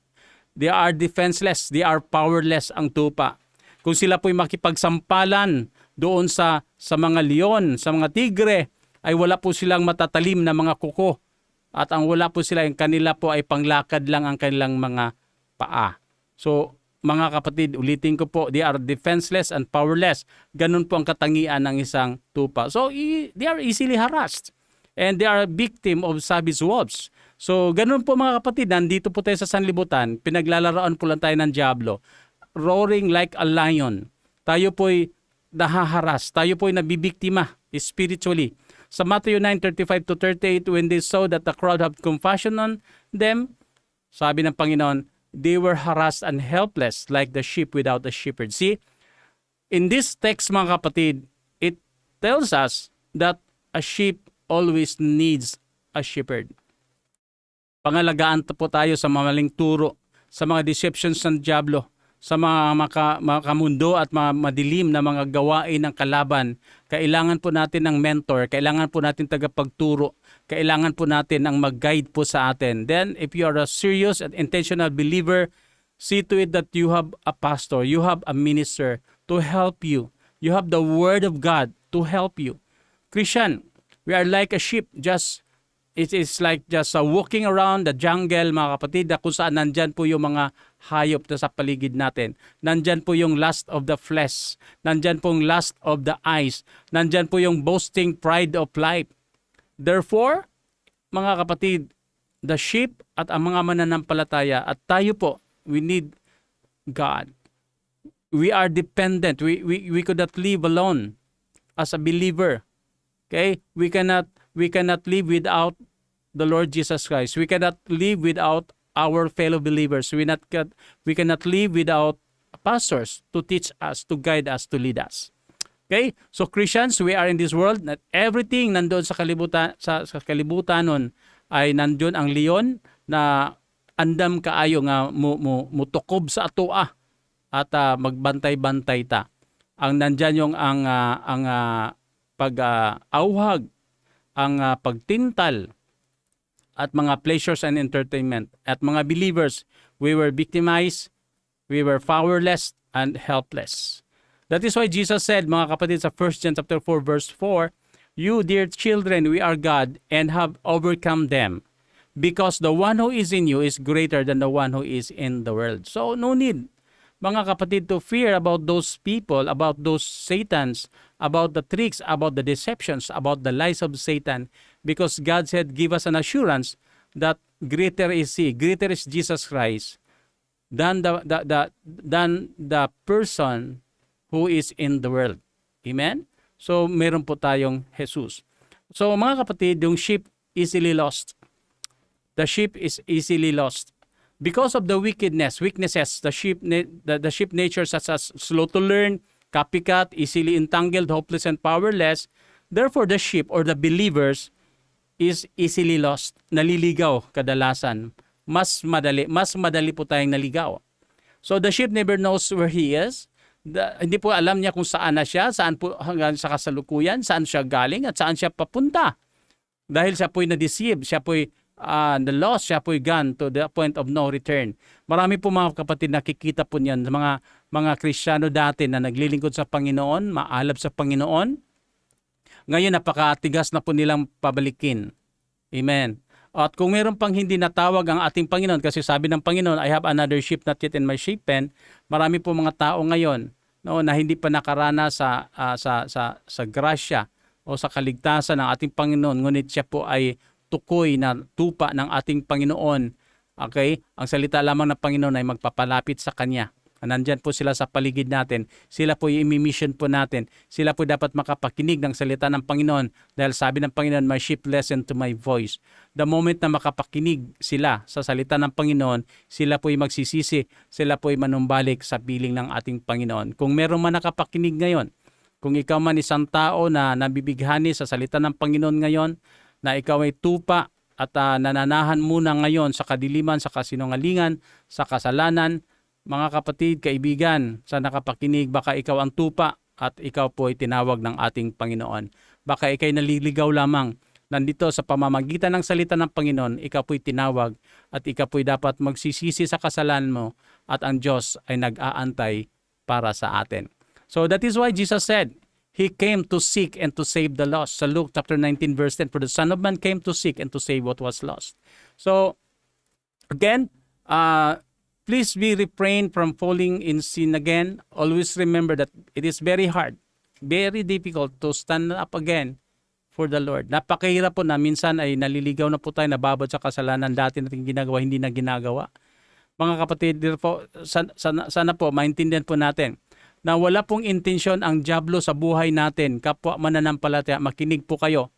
They are defenseless, they are powerless ang tupa. Kung sila po'y makipagsampalan doon sa mga leon, sa mga tigre, ay wala po silang matatalim na mga kuko. At ang wala po sila, yung kanila po ay panglakad lang ang kanilang mga paa. So, mga kapatid, ulitin ko po, they are defenseless and powerless. Ganun po ang katangian ng isang tupa. So, they are easily harassed. And they are a victim of savage wolves. So, ganun po mga kapatid, nandito po tayo sa sanlibutan, pinaglalaraan po lang tayo ng diablo, roaring like a lion. Tayo po'y nahaharas, tayo po'y nabibiktima spiritually. Sa Matthew 9:35-38, when they saw that the crowd had compassion on them, sabi ng Panginoon, they were harassed and helpless like the sheep without a shepherd. See, in this text mga kapatid, it tells us that a sheep always needs a shepherd. Pangalagaan po tayo sa maling turo, sa mga deceptions ng diablo, sa mga makamundo at mga madilim na mga gawain ng kalaban. Kailangan po natin ng mentor, kailangan po natin tagapagturo, kailangan po natin ang mag-guide po sa atin. Then, if you are a serious and intentional believer, see to it that you have a pastor, you have a minister to help you. You have the Word of God to help you. Christian, we are like a sheep, it is like just walking around the jungle, mga kapatid, kung saan nandyan po yung mga hayop na sa paligid natin. Nandyan po yung lust of the flesh. Nandyan po yung lust of the eyes. Nandyan po yung boasting pride of life. Therefore, mga kapatid, the sheep at ang mga mananampalataya at tayo po, we need God. We are dependent. We could not live alone as a believer. Okay? We cannot live without the Lord Jesus Christ. We cannot live without our fellow believers. We cannot live without pastors to teach us, to guide us, to lead us. Okay? So Christians, we are in this world. Not everything nandoon sa kalibutan nun ay nandoon ang leon na andam kaayo nga mutukob sa atoa at magbantay-bantay ta. Ang nandyan yung ang pag-auhag, ang pagtintal, at mga pleasures and entertainment. At mga believers, we were victimized, we were powerless, and helpless. That is why Jesus said, mga kapatid, sa 1 John chapter 4, verse 4, you, dear children, we are God, and have overcome them, because the one who is in you is greater than the one who is in the world. So, no need, mga kapatid, to fear about those people, about those satans, about the tricks, about the deceptions, about the lies of Satan, because God said, give us an assurance that greater is He, greater is Jesus Christ than the person who is in the world. Amen? So, meron po tayong Jesus. So, mga kapatid, yung sheep easily lost. The sheep is easily lost. Because of the weaknesses, the sheep nature such as slow to learn, copycat, easily entangled, hopeless, and powerless, therefore the sheep or the believers is easily lost. Naliligaw kadalasan. Mas madali po tayong naligaw. So the sheep never knows where he is. Hindi po alam niya kung saan na siya, saan po hanggang sa kasalukuyan, saan siya galing at saan siya papunta. Dahil siya po'y na-deceive, siya po'y the lost, siya po'y gone to the point of no return. Marami po mga kapatid nakikita po niyan, mga Kristiyano dati na naglilingkod sa Panginoon, maalab sa Panginoon. Ngayon napakatigas na po nilang pabalikin. Amen. At kung meron pang hindi natawag ang ating Panginoon, kasi sabi ng Panginoon, I have another sheep not yet in my sheep pen, marami po mga tao ngayon na hindi pa nakarana sa grasya o sa kaligtasan ng ating Panginoon, ngunit siya po ay tukoy na tupa ng ating Panginoon. Okay? Ang salita lamang ng Panginoon ay magpapalapit sa Kanya. Nandyan po sila sa paligid natin. Sila po yung imi-mission po natin. Sila po dapat makapakinig ng salita ng Panginoon dahil sabi ng Panginoon, my sheep listen to my voice. The moment na makapakinig sila sa salita ng Panginoon, sila po yung magsisisi, sila po yung manumbalik sa piling ng ating Panginoon. Kung meron man nakapakinig ngayon, kung ikaw man isang tao na nabibighani sa salita ng Panginoon ngayon, na ikaw ay tupa at nananahan muna ngayon sa kadiliman, sa kasinungalingan, sa kasalanan, mga kapatid, kaibigan, sa nakapakinig, baka ikaw ang tupa at ikaw po ay tinawag ng ating Panginoon. Baka ikay naliligaw lamang. Nandito sa pamamagitan ng salita ng Panginoon, ikaw po'y tinawag at ikaw po'y dapat magsisisi sa kasalanan mo at ang Diyos ay nag-aantay para sa atin. So that is why Jesus said, He came to seek and to save the lost. Sa Luke chapter 19 verse 10, for the Son of Man came to seek and to save what was lost. So, again, please be refrain from falling in sin again. Always remember that it is very hard, very difficult to stand up again for the Lord. Napakahirap po na minsan ay naliligaw na po tayo, nababad sa kasalanan dati natin ginagawa, hindi na ginagawa. Mga kapatid, po, sana po maintindihan po natin na wala pong intensyon ang dyablo sa buhay natin. Kapwa mananampalataya, makinig po kayo.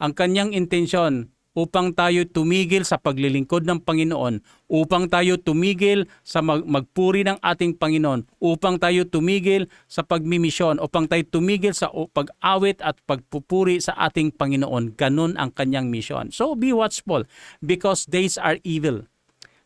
Ang kanyang intensyon upang tayo tumigil sa paglilingkod ng Panginoon, upang tayo tumigil sa magpuri ng ating Panginoon, upang tayo tumigil sa pagmimisyon, upang tayo tumigil sa pag-awit at pagpupuri sa ating Panginoon. Ganun ang kanyang misyon. So be watchful because days are evil.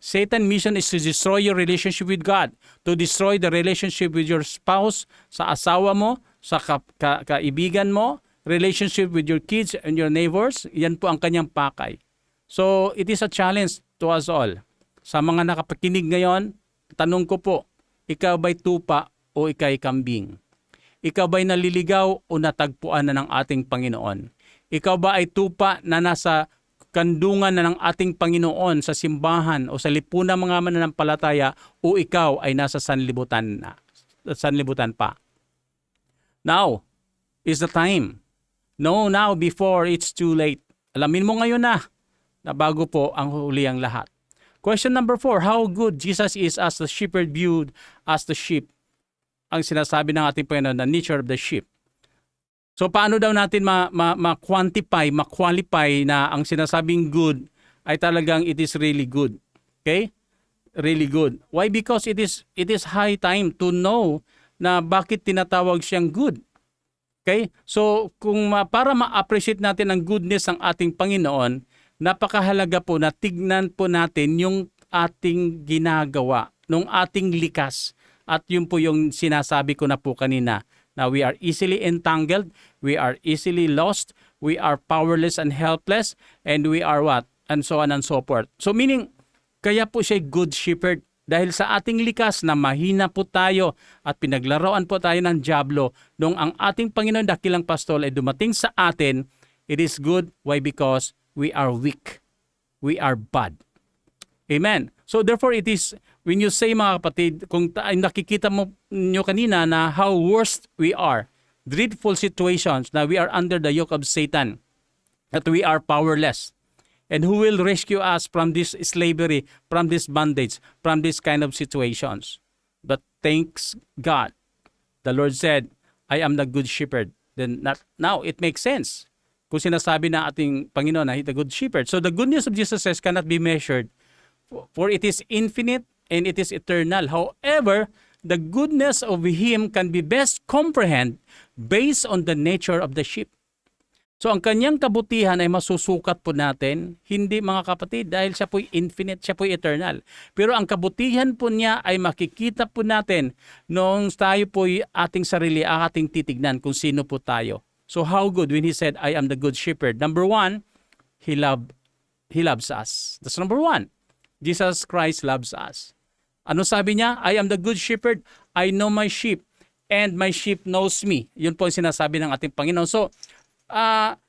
Satan's mission is to destroy your relationship with God, to destroy the relationship with your spouse, sa asawa mo, sa kaibigan mo, relationship with your kids and your neighbors. Yan po ang kanyang pakay. So, it is a challenge to us all. Sa mga nakapakinig ngayon, tanong ko po, ikaw ba'y tupa o ika'y kambing? Ikaw ba'y naliligaw o natagpuan na ng ating Panginoon? Ikaw ba ay tupa na nasa kandungan na ng ating Panginoon sa simbahan o sa lipunan mga mananampalataya o ikaw ay nasa sanlibutan pa? Now is the time. No, now before it's too late. Alamin mo ngayon na bago po ang huli ang lahat. Question number 4, how good Jesus is as the shepherd viewed as the sheep. Ang sinasabi ng ating Panginoon, the nature of the sheep. So paano daw natin ma-quantify, ma-qualify na ang sinasabing good ay talagang it is really good. Okay? Really good. Why? Because it is high time to know na bakit tinatawag siyang good. Okay? So, para ma-appreciate natin ang goodness ng ating Panginoon, napakahalaga po na tignan po natin yung ating ginagawa, nung ating likas. At yun po yung sinasabi ko na po kanina, na we are easily entangled, we are easily lost, we are powerless and helpless, and we are what? And so on and so forth. So meaning, kaya po siya good shepherd. Dahil sa ating likas na mahina po tayo at pinaglaruan po tayo ng dyablo, nung ang ating Panginoon dakilang pastol ay dumating sa atin, it is good. Why? Because we are weak. We are bad. Amen. So therefore it is, when you say mga kapatid, kung nakikita mo nyo kanina na how worst we are, dreadful situations na we are under the yoke of Satan, that we are powerless. And who will rescue us from this slavery, from this bondage, from this kind of situations? But thanks God. The Lord said, I am the good shepherd. Then now it makes sense. Kung sinasabi na ating Panginoon na He's the good shepherd. So the goodness of Jesus says cannot be measured, for it is infinite and it is eternal. However, the goodness of Him can be best comprehended based on the nature of the sheep. So ang kanyang kabutihan ay masusukat po natin, hindi mga kapatid, dahil siya po'y infinite, siya po'y eternal. Pero ang kabutihan po niya ay makikita po natin noong tayo po'y ating sarili, ating titignan kung sino po tayo. So how good when He said, I am the good shepherd. Number 1, He loved He loves us. That's number one. Jesus Christ loves us. Ano sabi niya? I am the good shepherd. I know my sheep and my sheep knows me. Yun po ang sinasabi ng ating Panginoon. So, ang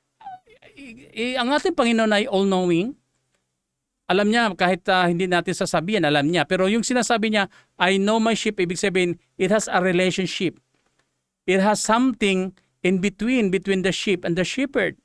ating Panginoon ay all-knowing. Alam niya, kahit hindi natin sasabihin, alam niya. Pero yung sinasabi niya, I know my sheep, ibig sabihin, it has a relationship. It has something in between the sheep and the shepherd.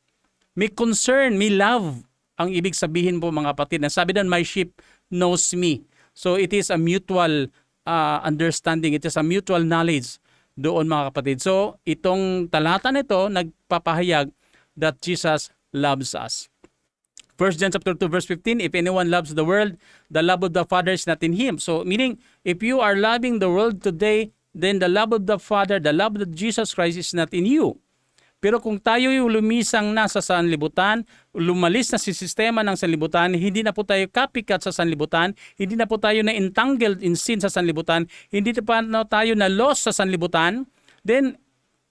May concern, may love ang ibig sabihin po mga kapatid. Sabi doon, my sheep knows me. So it is a mutual understanding. It is a mutual knowledge doon mga kapatid. So itong talata nito nagpapahayag that Jesus loves us. 1 John chapter 2 verse 15, if anyone loves the world, the love of the Father is not in him. So meaning, if you are loving the world today, then the love of the Father, the love of Jesus Christ is not in you. Pero kung tayo yung lumisang na sa sanlibutan, lumalis na si sistema ng sanlibutan, hindi na po tayo copycat sa sanlibutan, hindi na po tayo na entangled in sin sa sanlibutan, hindi na tayo na lost sa sanlibutan, then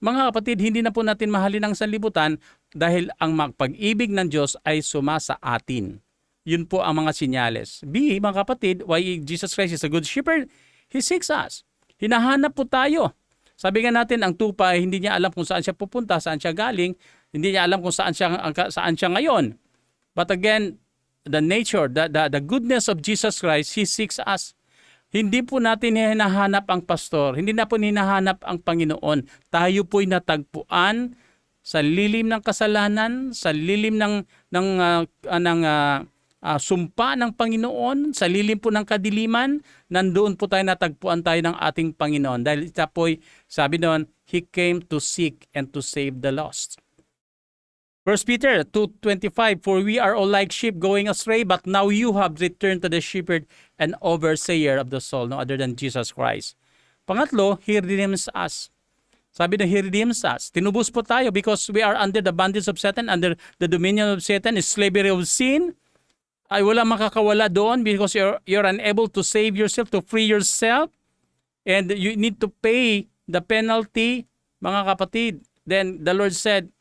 mga kapatid, hindi na po natin mahalin ang sanlibutan dahil ang pag-ibig ng Diyos ay sumasa atin. Yun po ang mga sinyales. B, mga kapatid, why Jesus Christ is a good shepherd? He seeks us. Hinahanap po tayo. Sabi nga natin, ang tupa, hindi niya alam kung saan siya pupunta, saan siya galing, hindi niya alam kung saan siya ngayon. But again, the nature, the goodness of Jesus Christ, He seeks us. Hindi po natin hinahanap ang pastor, hindi na po hinahanap ang Panginoon. Tayo po'y natagpuan sa lilim ng kasalanan, sa lilim ng sumpa ng Panginoon, sa lilim po ng kadiliman, nandoon po tayo natagpuan tayo ng ating Panginoon. Dahil ito po'y, sabi doon, He came to seek and to save the lost. 1 Peter 2:25, for we are all like sheep going astray, but now you have returned to the shepherd and overseer of the soul, no other than Jesus Christ. Pangatlo, He redeems us. Sabi na He redeems us. Tinubos po tayo because we are under the bondage of Satan, under the dominion of Satan, is slavery of sin. Ay wala makakawala doon because you're unable to save yourself, to free yourself. And you need to pay the penalty, mga kapatid. Then the Lord said,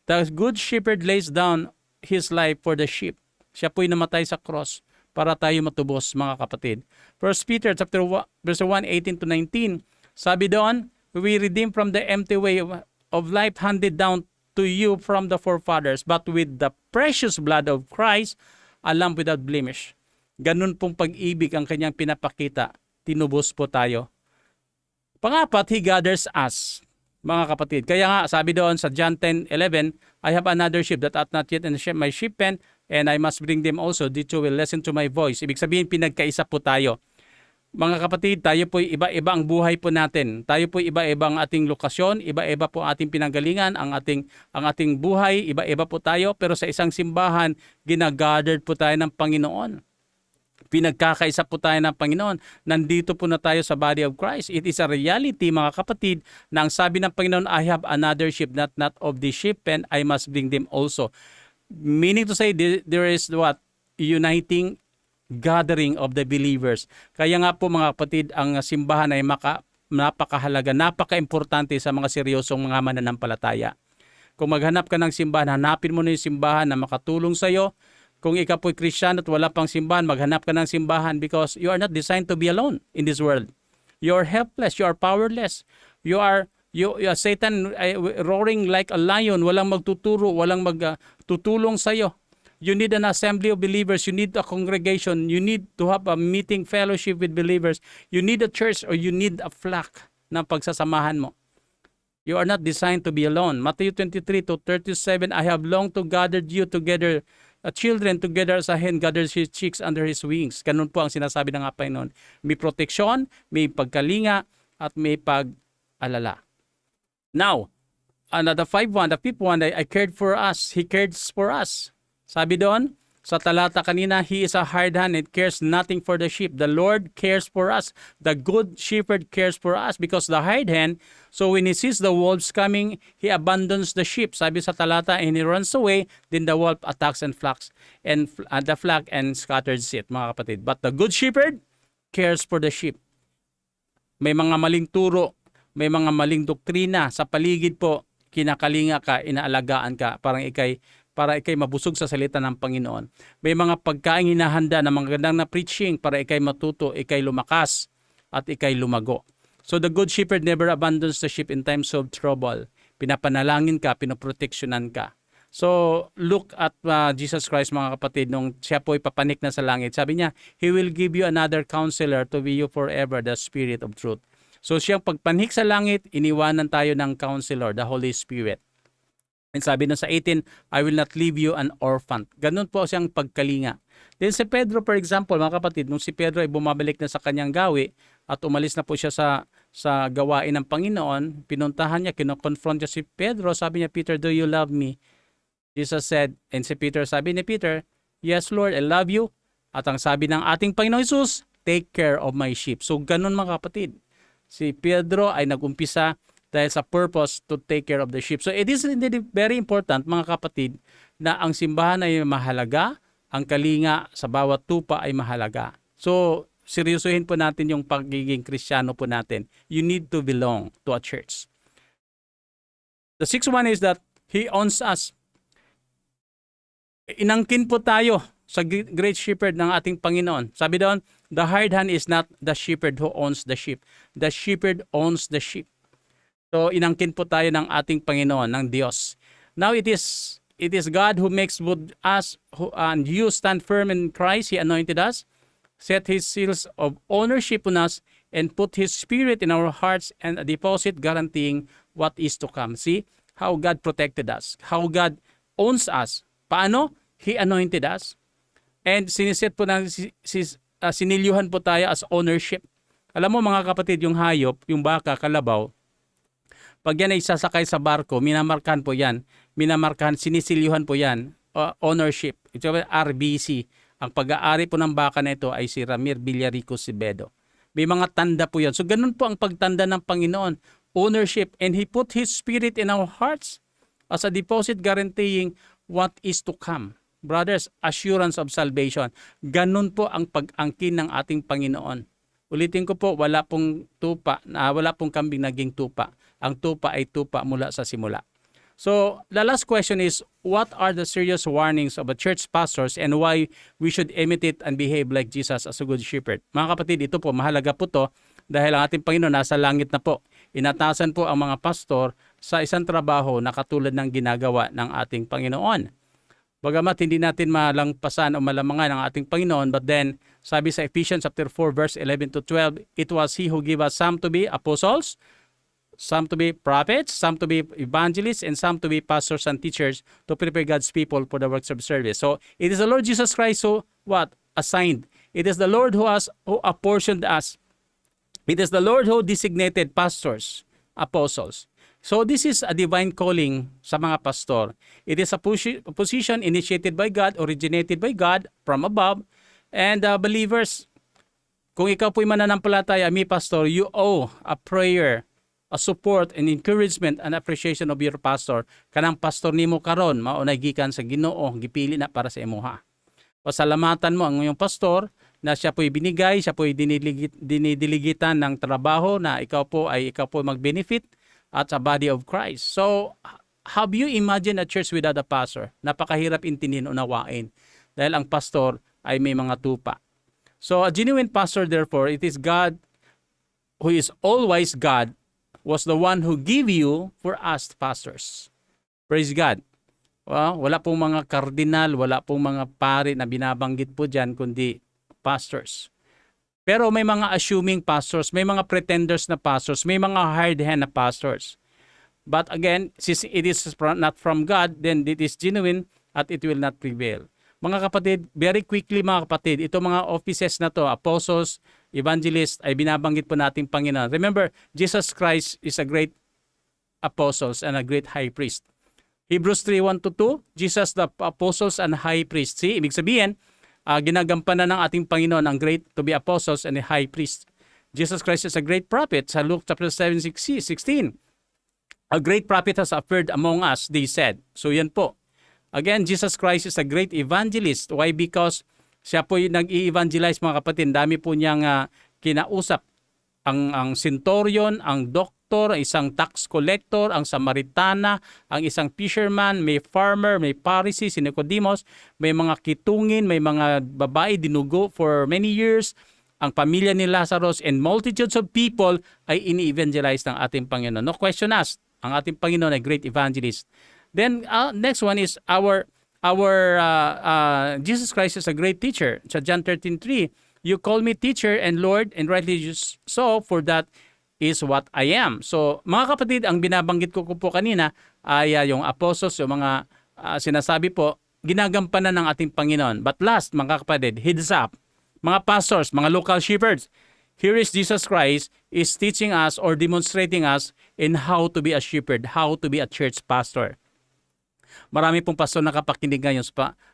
the good shepherd lays down his life for the sheep. Siya po'y namatay sa cross para tayo matubos, mga kapatid. 1 Peter chapter 1, verse 1, 18 to 19, sabi doon, we redeem from the empty way of life handed down to you from the forefathers, but with the precious blood of Christ, a lamb without blemish. Ganun pong pag-ibig ang kanyang pinapakita. Tinubos po tayo. Pangapat, He gathers us. Mga kapatid. Kaya nga, sabi doon sa John 10:11, I have another sheep that hath not yet in my sheep pen, and I must bring them also, that you will listen to my voice. Ibig sabihin, pinagkaisa po tayo. Mga kapatid, tayo po'y iba-iba ang buhay po natin. Tayo po'y iba-iba ang ating lokasyon, iba-iba po ang ating pinanggalingan, ang ating buhay, iba-iba po tayo. Pero sa isang simbahan, ginagathered po tayo ng Panginoon. Pinagkakaisa po tayo ng Panginoon. Nandito po na tayo sa body of Christ. It is a reality, mga kapatid, na ang sabi ng Panginoon, I have another sheep, not of the sheep, and I must bring them also. Meaning to say, there is what? Uniting gathering of the believers. Kaya nga po, mga kapatid, ang simbahan ay napakahalaga, napaka-importante sa mga seryosong mga mananampalataya. Kung maghanap ka ng simbahan, hanapin mo na yung simbahan na makatulong sa iyo. Kung ikaw po'y Christian at wala pang simbahan, maghanap ka ng simbahan because you are not designed to be alone in this world. You are helpless, you are powerless. You are Satan roaring like a lion, walang magtuturo, walang magtutulong sa iyo. You need an assembly of believers, you need a congregation, you need to have a meeting fellowship with believers. You need a church or you need a flock na pagsasamahan mo. You are not designed to be alone. Matthew 23:37, I have longed to gather you together, children together as a hen gathers his chicks under his wings. Ganun po ang sinasabi ng Panginoon. May proteksyon, may pagkalinga, at may pag-alala. Now, the fifth one, I cared for us. He cared for us. Sabi doon, sa talata kanina, He is a hard hand and cares nothing for the sheep. The Lord cares for us. The good shepherd cares for us because the hard hand, so when He sees the wolves coming, He abandons the sheep. Sabi sa talata, and He runs away, then the wolf attacks and flocks, and the flock and scatters it, mga kapatid. But the good shepherd cares for the sheep. May mga maling turo, may mga maling doktrina sa paligid po, kinakalinga ka, inaalagaan ka, parang ikay para ikay mabusog sa salita ng Panginoon. May mga pagkain hinahanda na magandang na preaching para ikay matuto, ikay lumakas, at ikay lumago. So the good shepherd never abandons the sheep in times of trouble. Pinapanalangin ka, pinoproteksyonan ka. So look at Jesus Christ, mga kapatid, nung siya po'y papanik na sa langit. Sabi niya, He will give you another counselor to be you forever, the Spirit of truth. So siyang pagpanik sa langit, iniwanan tayo ng counselor, the Holy Spirit. And sabi na sa 18, I will not leave you an orphan. Ganun po siyang pagkalinga. Then si Pedro, for example, mga kapatid, nung si Pedro ay bumabalik na sa kanyang gawi at umalis na po siya sa gawain ng Panginoon, pinuntahan niya, kinoconfront niya si Pedro, sabi niya, Peter, do you love me? Jesus said, and si Peter, sabi ni Peter, yes Lord, I love you. At ang sabi ng ating Panginoon Jesus, take care of my sheep. So ganun, mga kapatid. Si Pedro ay nagumpisa dahil sa purpose to take care of the sheep. So it is indeed very important, mga kapatid, na ang simbahan ay mahalaga, ang kalinga sa bawat tupa ay mahalaga. So seryosohin po natin yung pagiging Kristiyano po natin. You need to belong to a church. The sixth one is that He owns us. Inangkin po tayo sa great shepherd ng ating Panginoon. Sabi doon, the hired hand is not the shepherd who owns the sheep. The shepherd owns the sheep. So inangkin po tayo ng ating Panginoon, ng Diyos. Now it is God who makes with us and you stand firm in Christ. He anointed us, set His seals of ownership on us, and put His Spirit in our hearts and a deposit guaranteeing what is to come. See how God protected us, how God owns us. Paano? He anointed us. And siniset po sinilyuhan po tayo as ownership. Alam mo, mga kapatid, yung hayop, yung baka, kalabaw, pag yan ay sasakay sa barko, minamarkahan po yan. Minamarkahan, sinisilyuhan po yan. Ownership. Ito ay RBC. Ang pag-aari po ng baka na ito ay si Ramir Villarico Sibedo. May mga tanda po yan. So ganun po ang pagtanda ng Panginoon. Ownership. And He put His Spirit in our hearts as a deposit guaranteeing what is to come. Brothers, assurance of salvation. Ganun po ang pag-angkin ng ating Panginoon. Ulitin ko po, wala pong kambing naging tupa. Ang tupa ay tupa mula sa simula. So, the last question is, what are the serious warnings of a church pastors and why we should imitate and behave like Jesus as a good shepherd? Mga kapatid, ito po, mahalaga po to dahil ang ating Panginoon nasa langit na po. Inatasan po ang mga pastor sa isang trabaho na katulad ng ginagawa ng ating Panginoon. Bagamat hindi natin malangpasan o malamangan ang ating Panginoon, but then, sabi sa Ephesians chapter 4, verse 11 to 12, it was He who gave us some to be apostles, some to be prophets, some to be evangelists, and some to be pastors and teachers to prepare God's people for the works of service. So, it is the Lord Jesus Christ who, assigned. It is the Lord who apportioned us. It is the Lord who designated pastors, apostles. So this is a divine calling sa mga pastor. It is a position initiated by God, originated by God from above. And believers, kung ikaw po'y mananampalataya, mi pastor, you owe a prayer, a support, and encouragement and appreciation of your pastor. Kanang pastor nimo karon maunay gikan sa Ginoo, gipili na para sa imuha. Pasalamatan mo ang iyong pastor na siya po'y binigay, siya po'y dinidiligitan ng trabaho na ikaw po mag-benefit at sa body of Christ. So, have you imagined a church without a pastor? Napakahirap intindihin, unawain. Dahil ang pastor ay may mga tupa. So, a genuine pastor, therefore, it is God who is always God, was the one who gave you for us pastors. Praise God. Well, wala pong mga kardinal, wala pong mga pari na binabanggit po dyan, kundi pastors. Pero may mga assuming pastors, may mga pretenders na pastors, may mga hired hand na pastors. But again, since it is not from God, then it is genuine at it will not prevail. Mga kapatid, very quickly mga kapatid, itong mga offices na to, apostles, evangelists, ay binabanggit po nating Panginoon. Remember, Jesus Christ is a great apostles and a great high priest. Hebrews 3:1-2, Jesus the apostles and high priest. See, ibig sabihin, ginagampanan ng ating Panginoon ang great to be apostles and a high priest. Jesus Christ is a great prophet. Sa Luke chapter 7:16, a great prophet has appeared among us, they said. So yan po. Again, Jesus Christ is a great evangelist. Why? Because siya po yung nag-i-evangelize, mga kapatid. Dami po niyang kinausap. Ang centurion, ang doctor, ang isang tax collector, ang Samaritana, ang isang fisherman, may farmer, may Pharisee, si Nicodemus, may mga kitungin, may mga babae dinugo for many years, ang pamilya ni Lazarus, and multitudes of people ay ini-evangelize ng ating Panginoon. No question asked, ang ating Panginoon ay great evangelist. Then, next one is our Jesus Christ is a great teacher. Sa John 13:3, you call me teacher and Lord, and rightly so, for that is what I am. So, mga kapatid, ang binabanggit ko po kanina ay yung apostles, yung mga sinasabi po, ginagampanan ng ating Panginoon. But last, mga kapatid, heads up, mga pastors, mga local shepherds, here is Jesus Christ is teaching us or demonstrating us in how to be a shepherd, how to be a church pastor. Marami pong pastor nakapakinig ngayon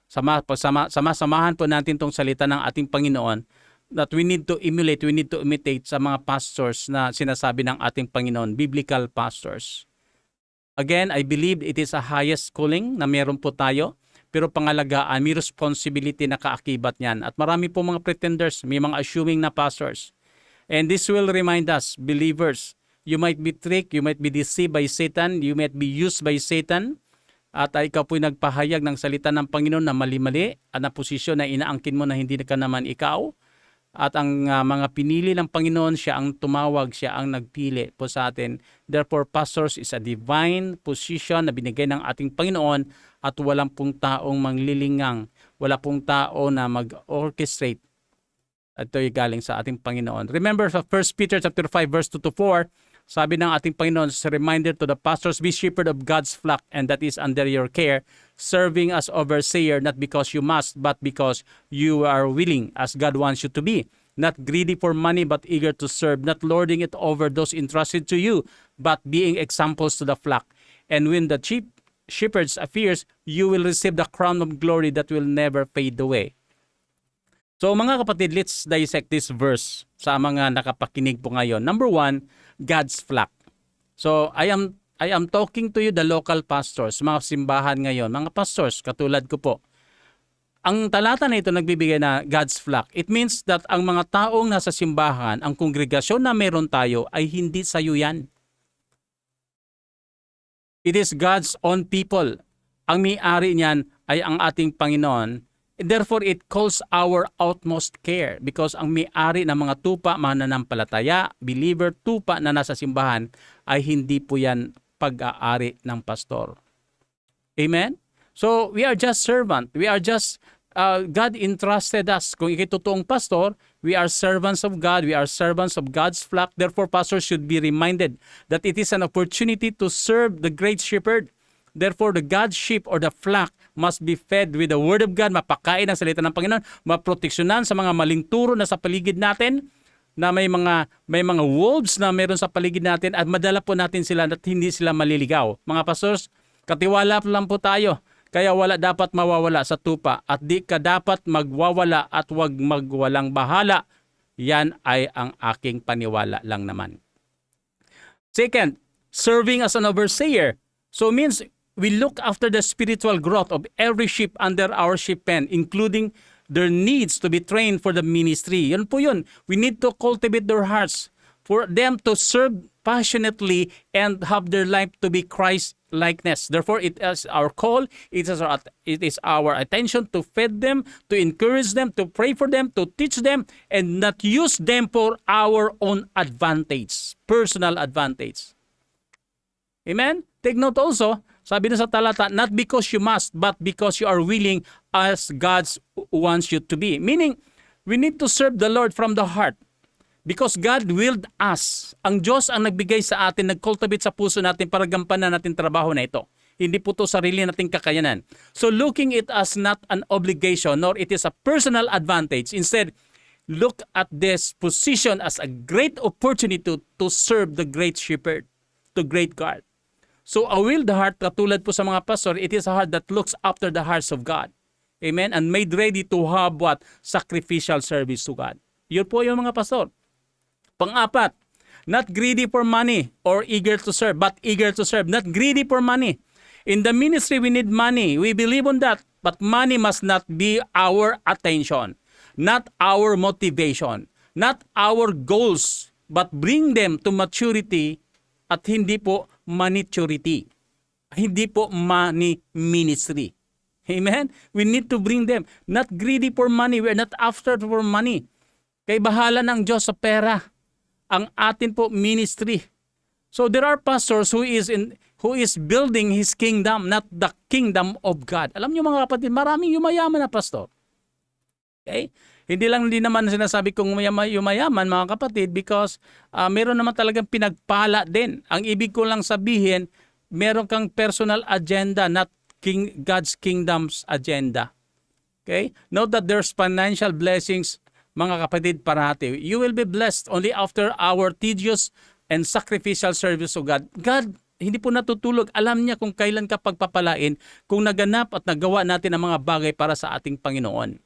samahan po natin tong salita ng ating Panginoon that we need to emulate, we need to imitate sa mga pastors na sinasabi ng ating Panginoon, biblical pastors. Again, I believe it is a highest calling na meron po tayo, pero pangalagaan, may responsibility na kaakibat niyan. At marami po mga pretenders, may mga assuming na pastors. And this will remind us, believers, you might be tricked, you might be deceived by Satan, you might be used by Satan, at ikaw po'y nagpahayag ng salita ng Panginoon na mali-mali at na posisyon na inaangkin mo na hindi ka naman ikaw. At ang mga pinili ng Panginoon, siya ang tumawag, siya ang nagpili po sa atin. Therefore, pastors is a divine position na binigay ng ating Panginoon at walang pong taong manglilingang, wala pong tao na mag-orchestrate. Ito'y galing sa ating Panginoon. Remember sa 1 Peter chapter 5 verse 2-4, sabi ng ating Panginoon, as a reminder to the pastors, be shepherd of God's flock, and that is under your care, serving as overseer, not because you must, but because you are willing, as God wants you to be. Not greedy for money, but eager to serve, not lording it over those entrusted to you, but being examples to the flock. And when the chief shepherds appears, you will receive the crown of glory that will never fade away. So mga kapatid, let's dissect this verse sa mga nakapakinig po ngayon. Number 1, God's flock. So I am talking to you, the local pastors, mga simbahan ngayon, mga pastors, katulad ko po. Ang talata na ito nagbibigay na God's flock. It means that ang mga taong nasa simbahan, ang kongregasyon na meron tayo ay hindi sayo yan. It is God's own people. Ang may-ari niyan ay ang ating Panginoon. Therefore, it calls our utmost care because ang may-ari ng mga tupa, mananampalataya, believer, tupa na nasa simbahan ay hindi po yan pag-aari ng pastor. Amen? So, we are just servant. We are just, God entrusted us. Kung ikitotoong pastor, we are servants of God. We are servants of God's flock. Therefore, pastors should be reminded that it is an opportunity to serve the great shepherd. Therefore, the God's sheep or the flock must be fed with the Word of God, mapakain ang salita ng Panginoon, maproteksyonan sa mga maling turo na sa paligid natin, na may mga wolves na meron sa paligid natin at madala po natin sila at hindi sila maliligaw. Mga pastors, katiwala lang po tayo, kaya wala dapat mawawala sa tupa at di ka dapat magwawala at wag magwalang bahala. Yan ay ang aking paniwala lang naman. Second, serving as an overseer. So means we look after the spiritual growth of every sheep under our sheep pen, including their needs to be trained for the ministry. Yun po yun. We need to cultivate their hearts for them to serve passionately and have their life to be Christ-likeness. Therefore, it is our call, it is our attention to feed them, to encourage them, to pray for them, to teach them, and not use them for our own advantage, personal advantage. Amen? Take note also, sabi na sa talata, not because you must, but because you are willing as God wants you to be. Meaning, we need to serve the Lord from the heart. Because God willed us. Ang Diyos ang nagbigay sa atin, nag-cultivate sa puso natin para gampanan natin trabaho na ito. Hindi po ito sarili nating kakayanan. So looking it as not an obligation, nor it is a personal advantage. Instead, look at this position as a great opportunity to serve the great shepherd, to great God. So a willed heart, katulad po sa mga pastor, it is a heart that looks after the hearts of God. Amen? And made ready to have what? Sacrificial service to God. Yun po yung mga pastor. Pang-apat, not greedy for money or eager to serve, but eager to serve. Not greedy for money. In the ministry, we need money. We believe on that. But money must not be our attention, not our motivation, not our goals, but bring them to maturity at hindi po money charity. Hindi po money ministry. Amen? We need to bring them. Not greedy for money. We're not after for money. Kay bahala ng Diyos sa pera. Ang atin po ministry. So there are pastors who is building His kingdom, not the kingdom of God. Alam niyo mga kapatid, maraming yumayaman na pastor. Okay? Hindi naman sinasabi kong yumayaman mga kapatid because meron naman talagang pinagpala din. Ang ibig ko lang sabihin, meron kang personal agenda, not God's kingdom's agenda. Okay? Note that there's financial blessings, mga kapatid, parati. You will be blessed only after our tedious and sacrificial service of God. God, hindi po natutulog. Alam niya kung kailan ka pagpapalain, kung naganap at nagawa natin ang mga bagay para sa ating Panginoon.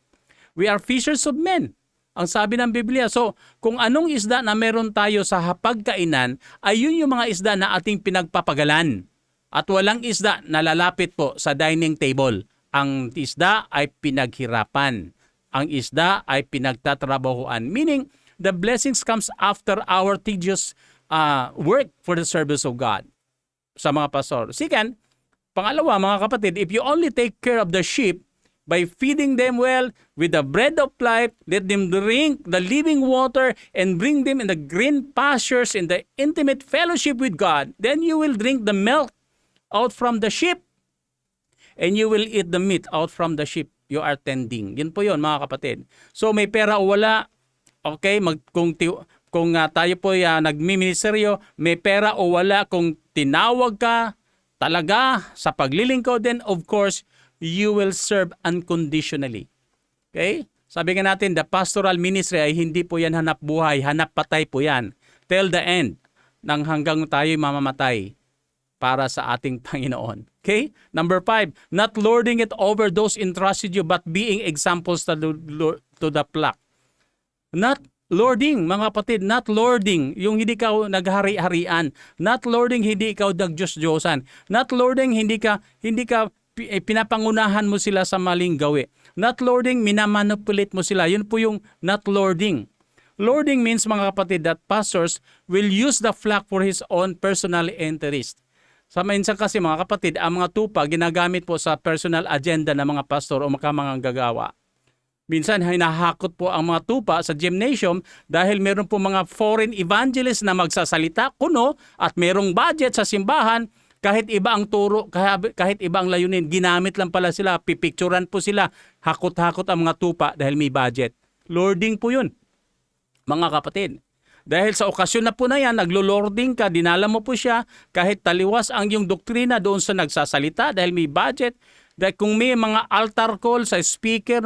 We are fishers of men, ang sabi ng Biblia. So, kung anong isda na meron tayo sa hapagkainan, ay yun yung mga isda na ating pinagpapagalan. At walang isda na lalapit po sa dining table. Ang isda ay pinaghirapan. Ang isda ay pinagtatrabahuan. Meaning, the blessings comes after our tedious work for the service of God sa mga pastor. Second, pangalawa mga kapatid, if you only take care of the sheep by feeding them well with the bread of life, let them drink the living water and bring them in the green pastures in the intimate fellowship with God, then you will drink the milk out from the sheep and you will eat the meat out from the sheep you are tending. Yun po yun mga kapatid. So may pera o wala, okay, kung tayo po nagmiministeryo, may pera o wala, kung tinawag ka talaga sa paglilingkod, then of course, you will serve unconditionally. Okay? Sabi nga natin, the pastoral ministry ay hindi po yan hanap buhay, hanap patay po yan. Till the end, nang hanggang tayo'y mamamatay para sa ating Panginoon. Okay? Number 5, not lording it over those entrusted you, but being examples to the flock. Not lording, mga kapatid, not lording, yung hindi ka naghari-harian. Not lording, hindi ikaw nagdiyos-diyosan. Not lording, hindi ka pinapangunahan mo sila sa maling gawi. Not lording, minamanipulate mo sila. Yun po yung not lording. Lording means, mga kapatid, that pastors will use the flock for his own personal interest. Sa minsan kasi mga kapatid, ang mga tupa ginagamit po sa personal agenda ng mga pastor o mga gagawa. Minsan hinahakot po ang mga tupa sa gymnasium dahil meron po mga foreign evangelists na magsasalita kuno at merong budget sa simbahan. Kahit iba ang turo, kahit iba ang layunin, ginamit lang pala sila, pipicturan po sila, hakot-hakot ang mga tupa dahil may budget. Lording po yun, mga kapatid. Dahil sa okasyon na po na yan, naglo-lording ka, dinala mo po siya, kahit taliwas ang iyong doktrina doon sa nagsasalita dahil may budget. Dahil kung may mga altar call sa speaker,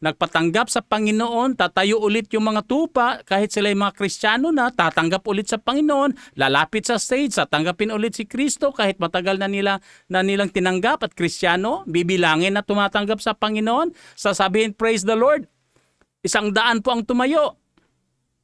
nagpatanggap sa Panginoon, tatayo ulit yung mga tupa, kahit sila yung mga Kristiyano na, tatanggap ulit sa Panginoon, lalapit sa stage, tatanggapin ulit si Kristo, kahit matagal na nilang tinanggap at Kristiyano, bibilangin na tumatanggap sa Panginoon, sasabihin, praise the Lord. 100 po ang tumayo.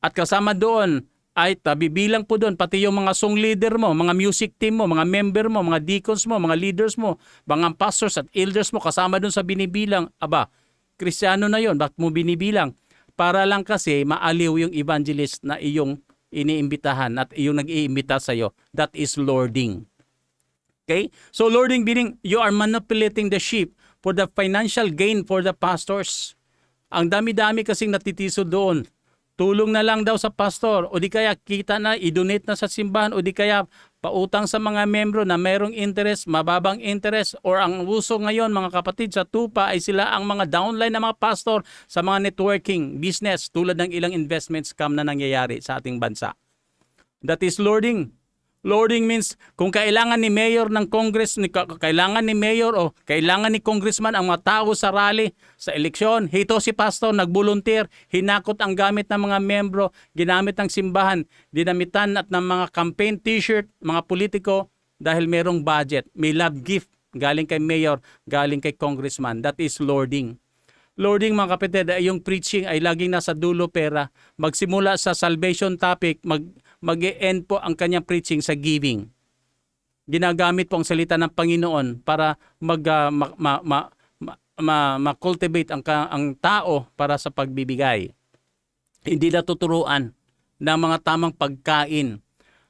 At kasama doon ay bibilang po doon pati yung mga song leader mo, mga music team mo, mga member mo, mga deacons mo, mga leaders mo, mga pastors at elders mo kasama doon sa binibilang. Aba, Kristiyano na yon, bakit mo binibilang? Para lang kasi maaliw yung evangelist na iyong iniimbitahan at iyong nag-iimbita sa iyo. That is lording. Okay? So lording meaning you are manipulating the sheep for the financial gain for the pastors. Ang dami-dami kasing natitiso doon. Tulong na lang daw sa pastor o di kaya kita na i-donate na sa simbahan o di kaya pautang sa mga membro na mayroong interest, mababang interest, or ang uso ngayon mga kapatid sa tupa ay sila ang mga downline ng mga pastor sa mga networking business tulad ng ilang investment scam na nangyayari sa ating bansa. That is lording. Lording means kung kailangan ni mayor ng Congress, kailangan ni mayor o kailangan ni congressman ang mga tao sa rally, sa eleksyon, hito si pastor, nag-volunteer, hinakot ang gamit ng mga membro, ginamit ng simbahan, dinamitan at ng mga campaign t-shirt, mga politiko dahil merong budget, may love gift galing kay mayor, galing kay congressman. That is lording. Lording mga kapatid, yung preaching ay laging nasa dulo pera. Magsimula sa salvation topic, mag-e-end po ang kanyang preaching sa giving. Ginagamit po ang salita ng Panginoon para ma-cultivate ang tao para sa pagbibigay. Hindi natuturuan ng mga tamang pagkain.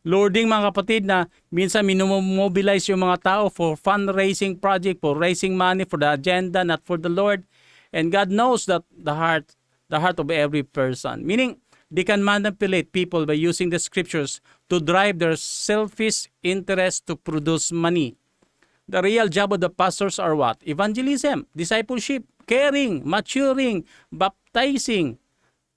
Lording mga kapatid na minsan minomobilize yung mga tao for fundraising project, for raising money for the agenda, not for the Lord. And God knows that the heart of every person. Meaning, they can manipulate people by using the scriptures to drive their selfish interest to produce money. The real job of the pastors are what? Evangelism, discipleship, caring, maturing, baptizing,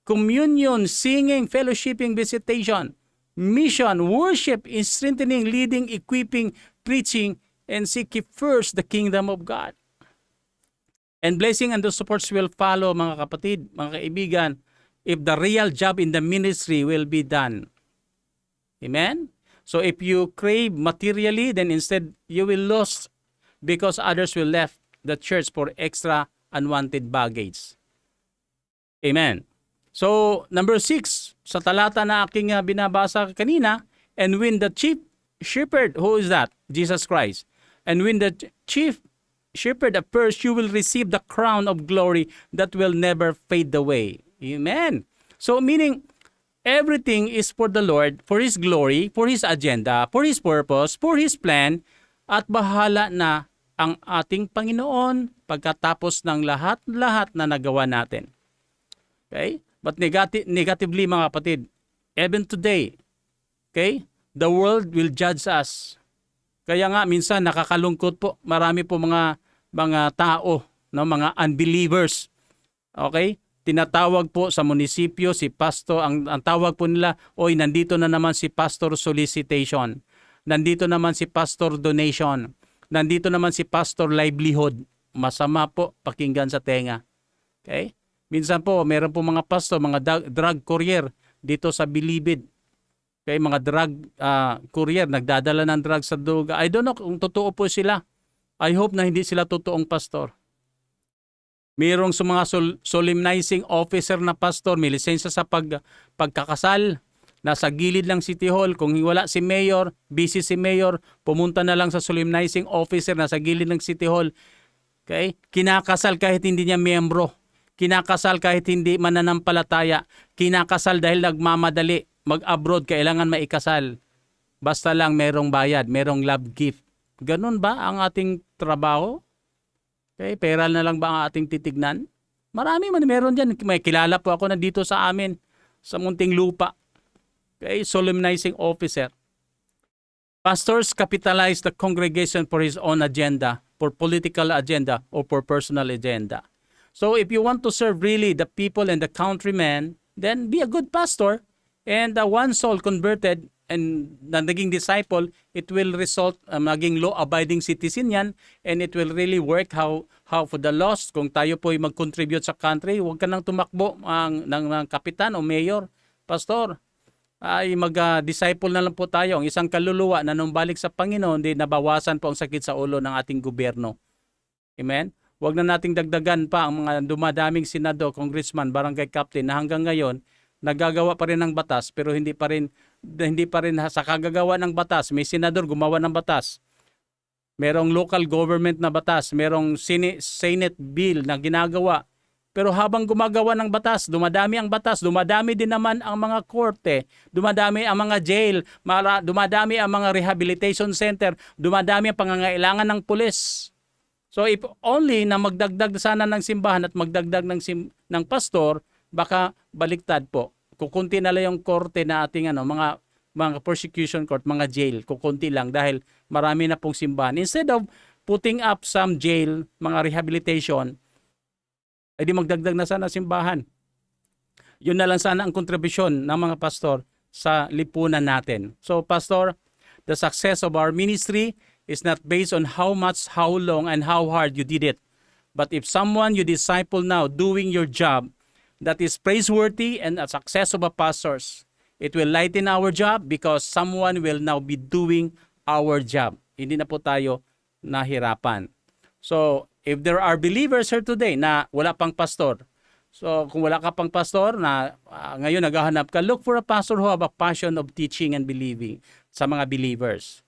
communion, singing, fellowshipping, visitation, mission, worship, strengthening, leading, equipping, preaching, and seek first the kingdom of God. And blessing and the supports will follow, mga kapatid, mga kaibigan, if the real job in the ministry will be done. Amen? So if you crave materially, then instead you will lose because others will left the church for extra unwanted baggage. Amen. So, number 6, sa talata na aking binabasa kanina, and when the chief shepherd, who is that? Jesus Christ. And when the chief shepherd appears, you will receive the crown of glory that will never fade away. Amen. So, meaning, everything is for the Lord, for His glory, for His agenda, for His purpose, for His plan, at bahala na ang ating Panginoon pagkatapos ng lahat-lahat na nagawa natin. Okay? But negatively, mga kapatid, even today, okay, the world will judge us. Kaya nga, minsan nakakalungkot po, marami po mga tao, no, mga unbelievers. Okay? Tinatawag po sa munisipyo si pastor, ang tawag po nila, oy, nandito na naman si pastor solicitation. Nandito naman si pastor donation. Nandito naman si pastor livelihood. Masama po pakinggan sa tenga. Okay? Minsan po, meron po mga pastor, mga drug courier dito sa Bilibid. Okay, mga drug courier, nagdadala ng drugs sa duga. I don't know kung totoo po sila. I hope na hindi sila totoong pastor. Mayroong sa mga solemnizing officer na pastor, may lisensya sa pagkakasal, nasa gilid lang City Hall. Kung wala si mayor, busy si mayor, pumunta na lang sa solemnizing officer, nasa gilid ng City Hall. Okay? Kinakasal kahit hindi niya miyembro. Kinakasal kahit hindi mananampalataya. Kinakasal dahil nagmamadali. Mag-abroad, kailangan maikasal. Basta lang merong bayad, merong love gift. Ganun ba ang ating trabaho? Okay, pera na lang ba ang ating titignan? Marami man, meron dyan. May kilala po ako na dito sa amin, sa Munting Lupa. Okay, solemnizing officer. Pastors capitalize the congregation for his own agenda, for political agenda, or for personal agenda. So if you want to serve really the people and the countrymen, then be a good pastor. And one soul converted and na naging disciple, it will result maging law-abiding citizen yan, and it will really work how for the lost. Kung tayo po ay mag-contribute sa country, huwag ka nang tumakbo ng kapitan o mayor, pastor. Ay mag-disciple na lang po tayo. Ang isang kaluluwa na nung balik sa Panginoon, di nabawasan po ang sakit sa ulo ng ating gobyerno. Amen? Huwag na nating dagdagan pa ang mga dumadaming senador, congressman, barangay captain na hanggang ngayon nagagawa pa rin ng batas pero hindi pa rin sa kagagawa ng batas. May senador gumawa ng batas. Merong local government na batas, merong Senate bill na ginagawa. Pero habang gumagawa ng batas, dumadami ang batas, dumadami din naman ang mga korte, dumadami ang mga jail, dumadami ang mga rehabilitation center, dumadami ang pangangailangan ng pulis. So if only na magdagdag sana ng simbahan at magdagdag ng pastor, baka baliktad po. Kukunti na lang yung korte na ating mga persecution court, mga jail, kukunti lang dahil marami na pong simbahan. Instead of putting up some jail, mga rehabilitation, ay di magdagdag na sana simbahan. Yun na lang sana ang kontribusyon ng mga pastor sa lipunan natin. So pastor, the success of our ministry is not based on how much, how long, and how hard you did it. But if someone you disciple now doing your job that is praiseworthy and a success of a pastors, it will lighten our job because someone will now be doing our job. Hindi na po tayo nahirapan. So, if there are believers here today na wala pang pastor, so kung wala ka pang pastor na ngayon naghahanap ka, look for a pastor who have a passion of teaching and believing sa mga believers.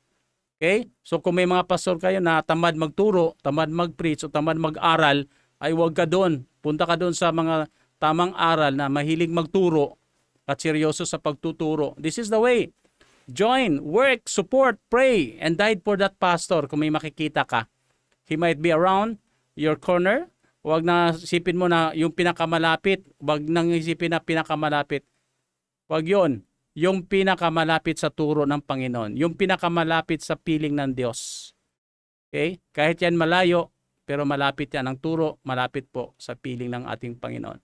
Okay? So kung may mga pastor kayo na tamad magturo, tamad mag-preach, o tamad mag-aral, ay huwag ka doon. Punta ka doon sa mga tamang aral na mahilig magturo at seryoso sa pagtuturo. This is the way. join, work, support, pray, and died for that pastor kung may makikita ka. He might be around your corner. Huwag na isipin mo na yung pinakamalapit. Huwag nang isipin na pinakamalapit. Huwag yun. Yung pinakamalapit sa turo ng Panginoon. Yung pinakamalapit sa piling ng Diyos. Okay? Kahit yan malayo, pero malapit yan ang turo, malapit po sa piling ng ating Panginoon.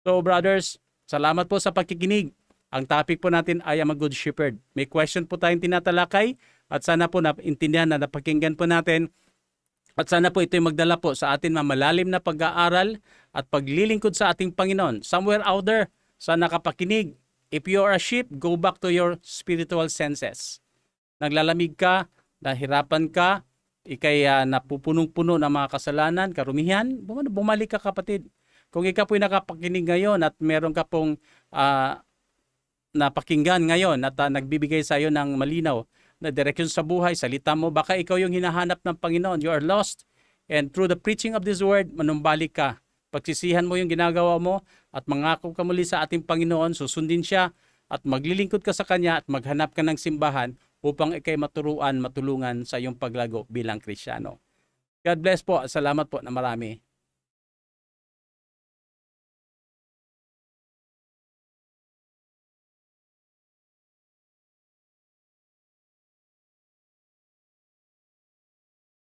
So brothers, salamat po sa pakikinig. Ang topic po natin ay am a good shepherd. May question po tayong tinatalakay at sana po naintindihan na napakinggan po natin. At sana po ito'y magdala po sa atin mamalalim na pag-aaral at paglilingkod sa ating Panginoon. Somewhere out there, sa nakapakinig, if you are a sheep, go back to your spiritual senses. Naglalamig ka, nahirapan ka, ikay napupunong-puno ng mga kasalanan, karumihan, bumalik ka kapatid. Kung ikaw po'y nakapakinig ngayon at meron ka pong napakinggan ngayon at nagbibigay sa iyo ng malinaw na direksyon sa buhay, salita mo, baka ikaw yung hinahanap ng Panginoon. You are lost. And through the preaching of this word, manumbalik ka. Pagsisihan mo yung ginagawa mo at mangako ka muli sa ating Panginoon, susundin siya at maglilingkod ka sa Kanya at maghanap ka ng simbahan upang ikay maturuan, matulungan sa iyong paglago bilang Kristiyano. God bless po. Salamat po na marami.